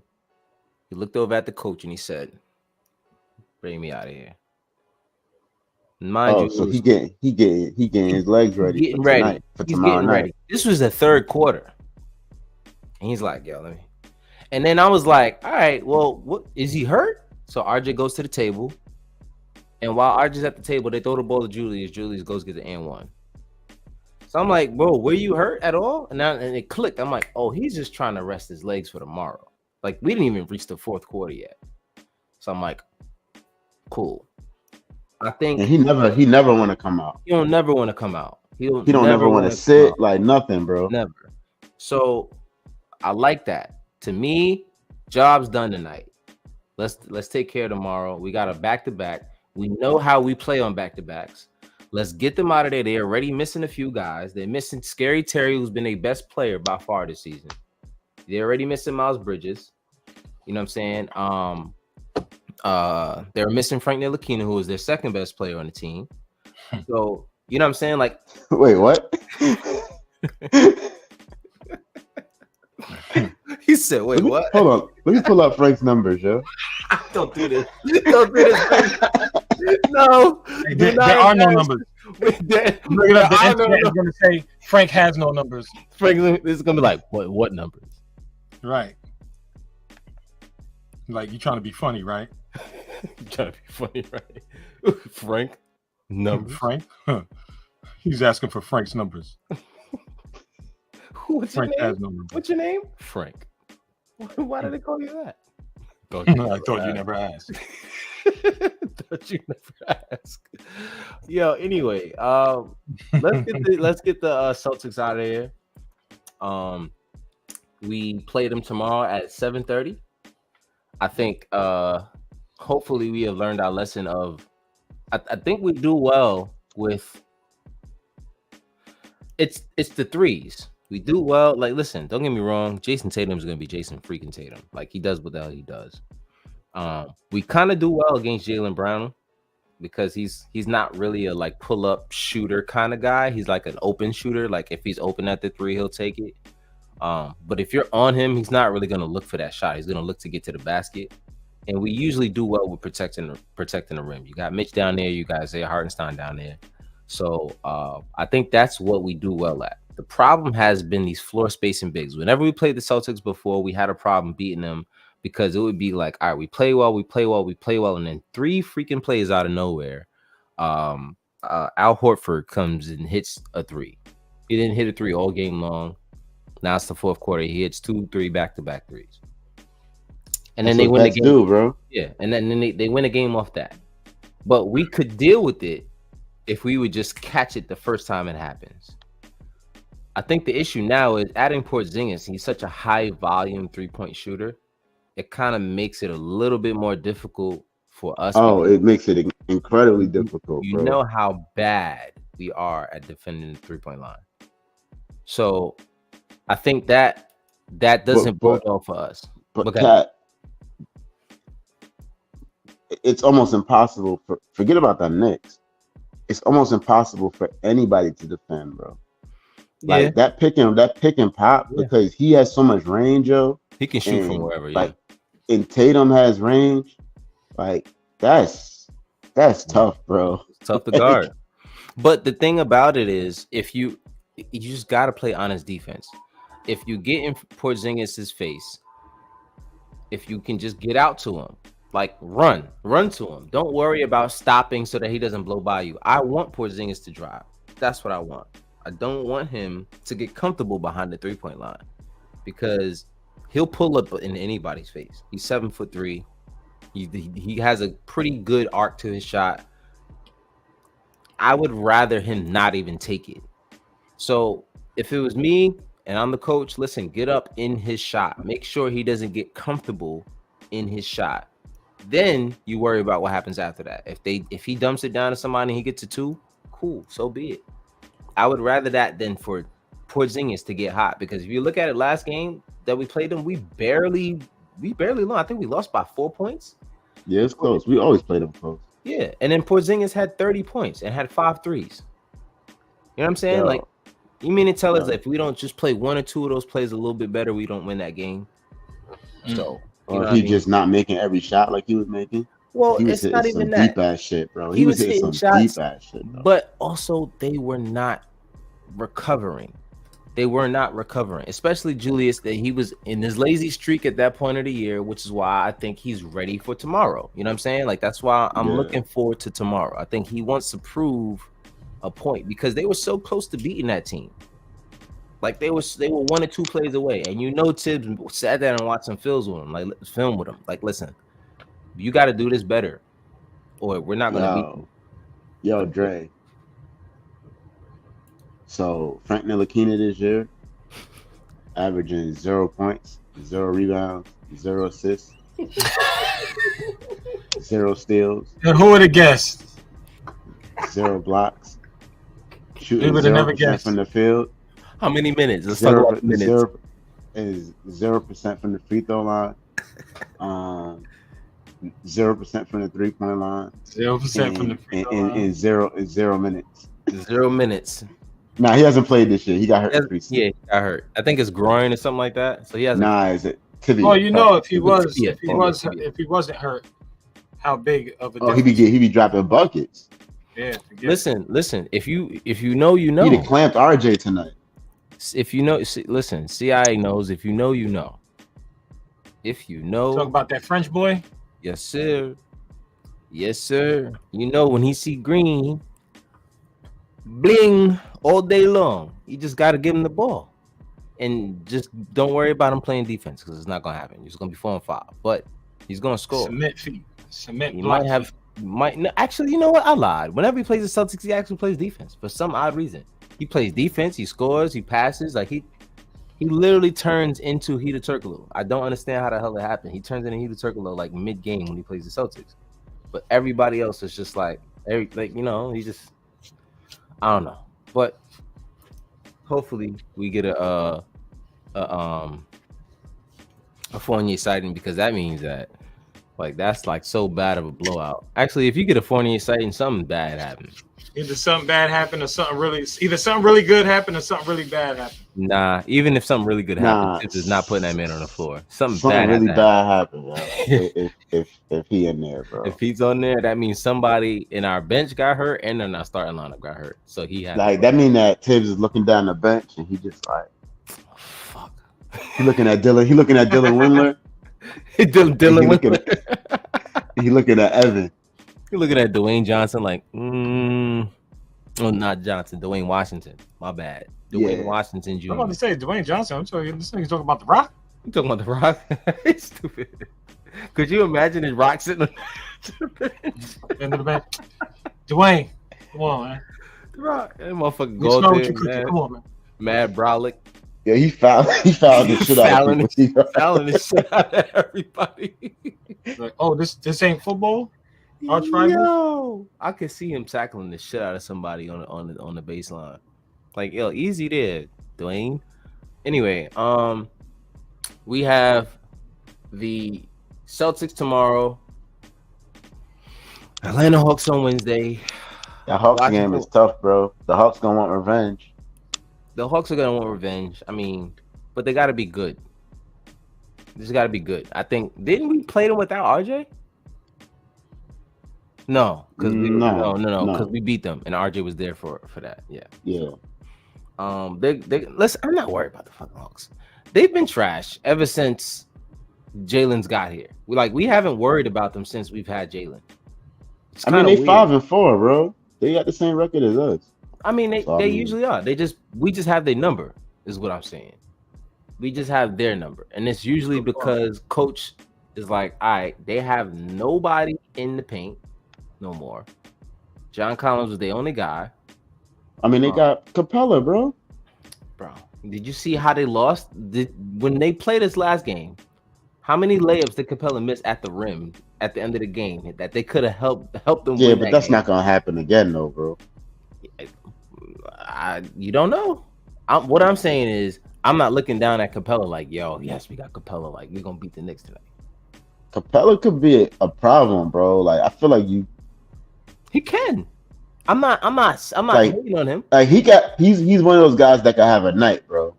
he looked over at the coach and he said, "Bring me out of here." So he getting his legs ready. He's getting ready. This was the third quarter, and he's like, "Yo, let me." And then I was like, "All right, well, what is he hurt?" So RJ goes to the table. And while RJ's at the table, they throw the ball to Julius. Julius goes get the and-1. So I'm like, bro, were you hurt at all? And it clicked. I'm like, oh, he's just trying to rest his legs for tomorrow. Like, we didn't even reach the fourth quarter yet. So I'm like, cool. I think he never want to come out. He don't never want to come out. He don't never want to sit, like nothing, bro. Never. So I like that. To me, job's done tonight. Let's take care of tomorrow. We got a back-to-back. We know how we play on back-to-backs. Let's get them out of there. They're already missing a few guys. They're missing Scary Terry, who's been their best player by far this season. They're already missing Miles Bridges. You know what I'm saying? They're missing Frank Ntilikina, who is their second best player on the team. So, you know what I'm saying? Like, wait, what? He said, wait, what? Hold on. Let me pull up Frank's numbers, yo. Don't do this. Don't do this. No. There are no numbers. The internet is going to say Frank has no numbers. Frank, this is going to be like, what numbers? Right. Like, you're trying to be funny, right? You're trying to be funny, right? Frank? Numbers? Frank? Huh. He's asking for Frank's numbers. Frank has no numbers. What's your name? Frank. Why did they call you that? I thought you never asked. Thought you never asked. Yo, anyway, let's get the Celtics out of here. We play them tomorrow at 7:30. I think hopefully we have learned our lesson of I think we do well with it's the threes. We do well. Like, listen, don't get me wrong. Jason Tatum is going to be Jason freaking Tatum. Like, he does what the hell he does. We kind of do well against Jaylen Brown because he's not really a like pull up shooter kind of guy. He's like an open shooter. Like, if he's open at the three, he'll take it. But if you're on him, he's not really going to look for that shot. He's going to look to get to the basket. and we usually do well with protecting the rim. You got Mitch down there, you got Isaiah Hartenstein down there. So I think that's what we do well at. The problem has been these floor spacing bigs. Whenever we played the Celtics before, we had a problem beating them because it would be like, all right, we play well, and then 3 freaking plays out of nowhere. Al Horford comes and hits a 3. He didn't hit a 3 all game long. Now it's the fourth quarter. He hits 2-3 back-to-back threes. And then they win the game. Bro. Yeah, and then they win a game off that. But we could deal with it if we would just catch it the first time it happens. I think the issue now is adding Porzingis. He's such a high volume 3-point shooter. It kind of makes it a little bit more difficult for us. Oh, it makes it incredibly difficult. You know how bad we are at defending the 3-point line. So I think that doesn't bode well for us. But Kat, it's almost impossible forget about the Knicks. It's almost impossible for anybody to defend, bro. Like that pick and pop because he has so much range, yo. He can shoot from wherever. Like, and Tatum has range. Like that's tough, bro. It's tough to guard. But the thing about it is, if you just gotta play honest defense. If you get in Porzingis' face, if you can just get out to him, like run to him. Don't worry about stopping so that he doesn't blow by you. I want Porzingis to drive. That's what I want. I don't want him to get comfortable behind the 3-point line because he'll pull up in anybody's face. He's 7'3". He has a pretty good arc to his shot. I would rather him not even take it. So if it was me and I'm the coach, listen, get up in his shot. Make sure he doesn't get comfortable in his shot. Then you worry about what happens after that. If he dumps it down to somebody and he gets a 2, cool, so be it. I would rather that than for Porzingis to get hot because if you look at it last game that we played them, we barely lost. I think we lost by 4 points. Yeah, it's close. We always play them close. Yeah, and then Porzingis had 30 points and had 5 threes. You know what I'm saying? Like, you mean to tell us that if we don't just play 1 or 2 of those plays a little bit better, we don't win that game? So, or he's just not making every shot like he was making. Well, it's not even that deep ass shit, bro. He was hitting some deep ass shit, bro. But also they were not recovering. They were not recovering, especially Julius. That he was in his lazy streak at that point of the year, which is why I think he's ready for tomorrow. You know what I'm saying? Like that's why I'm looking forward to tomorrow. I think he wants to prove a point because they were so close to beating that team. Like they were 1 or 2 plays away, and you know Tibbs sat there and watched some film with him. Like, listen, you got to do this better, or we're not gonna beat you. Yo, Dre. So Frank Ntilikina this year, averaging 0 points, 0 rebounds, 0 assists, 0 steals. And who would have guessed? 0 blocks. Shooting 0% from the field. How many minutes? Let's talk about minutes. 0% from the free throw line. 0% from the 3-point line. 0% from the free throw line. And 0 minutes. 0 minutes. Nah, he hasn't played this year. He got hurt. Yeah, he got hurt. I think it's groin or something like that. So he hasn't. Nah, is it tibia? Oh, you know, if he wasn't hurt, how big of a he be dropping buckets. Yeah. Listen. If you know, you know. He clamped RJ tonight. If you know, listen. CIA knows. If you know, you know. If you know. Talk about that French boy. Yes, sir. Yes, sir. You know when he see green, bling all day long. You just got to give him the ball, and just don't worry about him playing defense because it's not gonna happen. He's gonna be 4 and 5, but he's gonna score. Cement. He might no, actually. You know what? I lied. Whenever he plays the Celtics, he actually plays defense for some odd reason. He plays defense. He scores. He passes. Like he literally turns into Heater Turkoglu. I don't understand how the hell it happened. He turns into Heater Turkoglu like mid game when he plays the Celtics, but everybody else is just like he just. I don't know, but hopefully we get a Fournier sighting because that means that Like that's like so bad of a blowout. Actually, if you get a Fournier sighting, something bad happened. Either something bad happened or something really good happened or something really bad happened. Nah, even if something really good happened, Nah, Tibbs is not putting that man on the floor. Something something bad really had to bad happened, bro. if he in there, bro. If he's on there, that means somebody in our bench got hurt and then our starting lineup got hurt. So he had Like that mean that Tibbs is looking down the bench and he just like, oh, fuck. He looking at Dylan Windler. Dylan He looking at Evan. He looking at Dwayne Johnson like, oh, not Johnson, Dwayne Washington. My bad. Dwayne Washington Jr. I'm about to say Dwayne Johnson. I'm sorry, this nigga's talking about the Rock. You talking about the Rock? He's stupid. Could you imagine his Rock sitting on the bench? Dwayne, come on, man. The Rock, that motherfucker go there, come on, man. Mad Brolic. Yeah, he fouled the shit out of people. Fouling the shit out of everybody. Like, oh, this ain't football. Yo, I could see him tackling the shit out of somebody on the baseline. Like, yo, easy there, Dwayne. Anyway, we have the Celtics tomorrow. Atlanta Hawks on Wednesday. The Hawks game is tough, bro. The Hawks gonna want revenge. The Hawks are gonna want revenge. I mean, but they gotta be good. This gotta be good. I think didn't we play them without RJ? No, because no, because we beat them and RJ was there for that. Yeah. Yeah. Listen, I'm not worried about the fucking Hawks. They've been trash ever since Jalen's got here. We haven't worried about them since we've had Jalen. I mean, they 5-4, bro. They got the same record as us. I mean, they usually are. We just have their number, is what I'm saying. We just have their number, and it's usually because coach is like, all right, they have nobody in the paint no more. John Collins was the only guy. I mean, they got Capella, bro. Bro, did you see how they lost? When they played this last game, how many layups did Capella miss at the rim at the end of the game that they could have helped them? Yeah, but that's not gonna happen again, though, bro. You don't know. What I'm saying is, I'm not looking down at Capella like, yo, yes, we got Capella. Like, we're gonna beat the Knicks tonight. Capella could be a problem, bro. Like, I feel like he can. I'm not like, hating on him. Like he's one of those guys that can have a night, bro.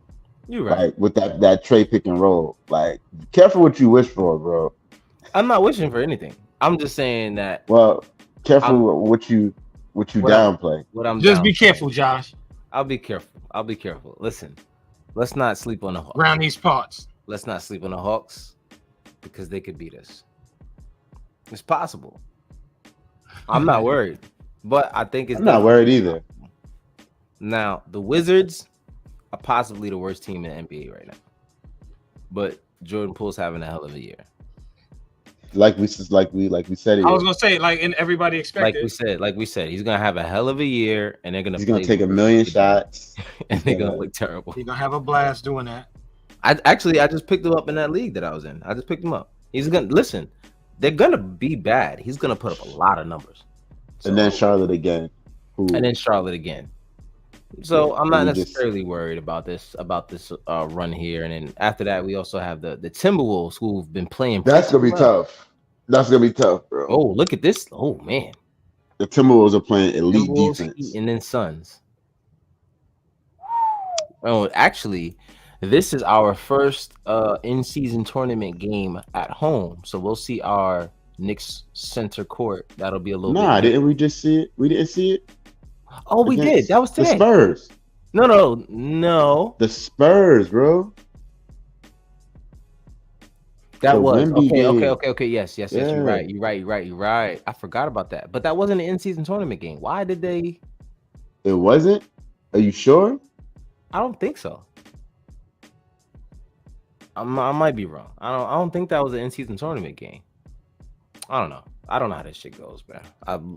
You're right. Like with that trade pick and roll. Like, careful what you wish for, bro. I'm not wishing for anything. I'm just saying that. Well, careful what you downplay. Just be careful, Josh. I'll be careful. Listen, let's not sleep on the Hawks. Around these parts. Let's not sleep on the Hawks because they could beat us. It's possible. I'm not worried, but I think it's. I'm not worried either. Now, the Wizards are possibly the worst team in the NBA right now, but Jordan Poole's having a hell of a year. Like we said, I was gonna say, and everybody expected. Like we said, he's gonna have a hell of a year, and he's gonna take a million shots, and they're gonna look terrible. He's gonna have a blast doing that. I just picked him up in that league that I was in. I just picked him up. He's gonna listen. They're gonna be bad. He's gonna put up a lot of numbers. And then Charlotte again. So I'm not necessarily worried about this run here. And then after that, we also have the Timberwolves, who've been playing. That's gonna be tough. That's gonna be tough, bro. Oh, look at this! Oh man, the Timberwolves are playing elite defense. And then Suns. Oh, actually, this is our first in-season tournament game at home. So we'll see our Knicks center court. That'll be a little. Didn't we just see it? We didn't see it. Oh, we did. That was today. The Spurs. No. The Spurs, bro. That was okay. Yes. You're right. I forgot about that. But that wasn't an in-season tournament game. Why did they? It wasn't? Are you sure? I don't think so. I might be wrong. I don't think that was an in-season tournament game. I don't know. I don't know how this shit goes, man.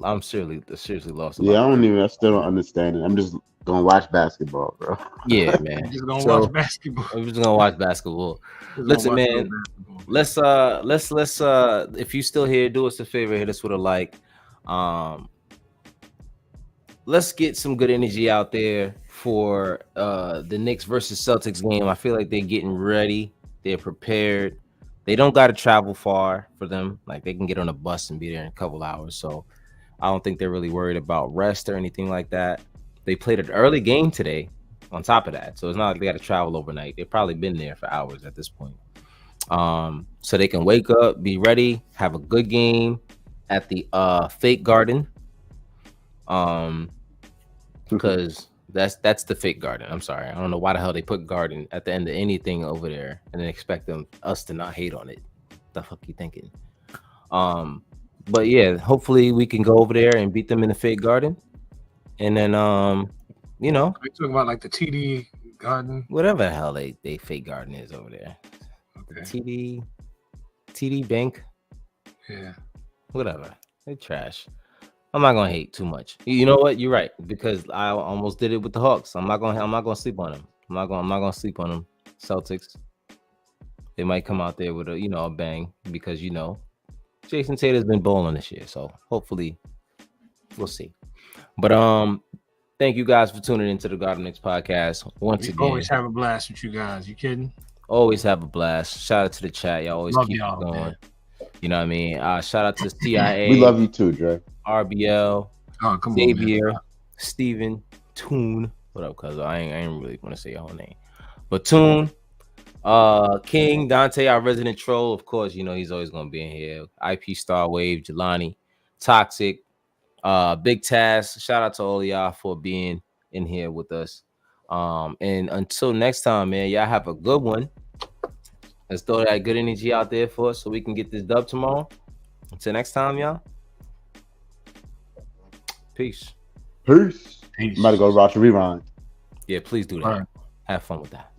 I'm seriously lost. I still don't understand it. I'm just gonna watch basketball, bro. Yeah, man. Just gonna watch basketball. I'm just gonna watch basketball. Listen, man. Let's if you still here, do us a favor, hit us with a like. Let's get some good energy out there for the Knicks versus Celtics game. I feel like they're getting ready. They're prepared. They don't got to travel far for them. Like they can get on a bus and be there in a couple hours. So I don't think they're really worried about rest or anything like that. They played an early game today on top of that. So it's not like they got to travel overnight. They've probably been there for hours at this point. So they can wake up, be ready, have a good game at the fake garden. Because that's the fake garden. I'm sorry. I don't know why the hell they put garden at the end of anything over there and then expect us to not hate on it. The fuck you thinking? But yeah, hopefully we can go over there and beat them in the fake garden. And then you know, we talking about like the TD garden, whatever the hell they fake garden is over there. Okay. TD Bank. Yeah. Whatever. They trash. I'm not gonna hate too much. You know what? You're right, because I almost did it with the Hawks. I'm not gonna sleep on them. I'm not gonna sleep on them. Celtics. They might come out there with a bang, because Jason Tatum's been bowling this year, so hopefully we'll see. But thank you guys for tuning into the Garden Knicks podcast once again. Always have a blast with you guys. You kidding? Always have a blast. Shout out to the chat. Y'all always love keep y'all, it going. Man. You know what I mean? Shout out to CIA. We love you too, Dre. RBL. Oh, come Xavier, on, Steven, Toon. What up, cuz? I ain't really want to say your whole name. But Toon, King, Dante, our resident troll. Of course, he's always gonna be in here. IP Star Wave, Jelani, Toxic, Big Task. Shout out to all of y'all for being in here with us. And until next time, man, y'all have a good one. Let's throw that good energy out there for us so we can get this dub tomorrow. Until next time, y'all. Peace. I'm about to go watch a rewind. Yeah, please do that. Right. Have fun with that.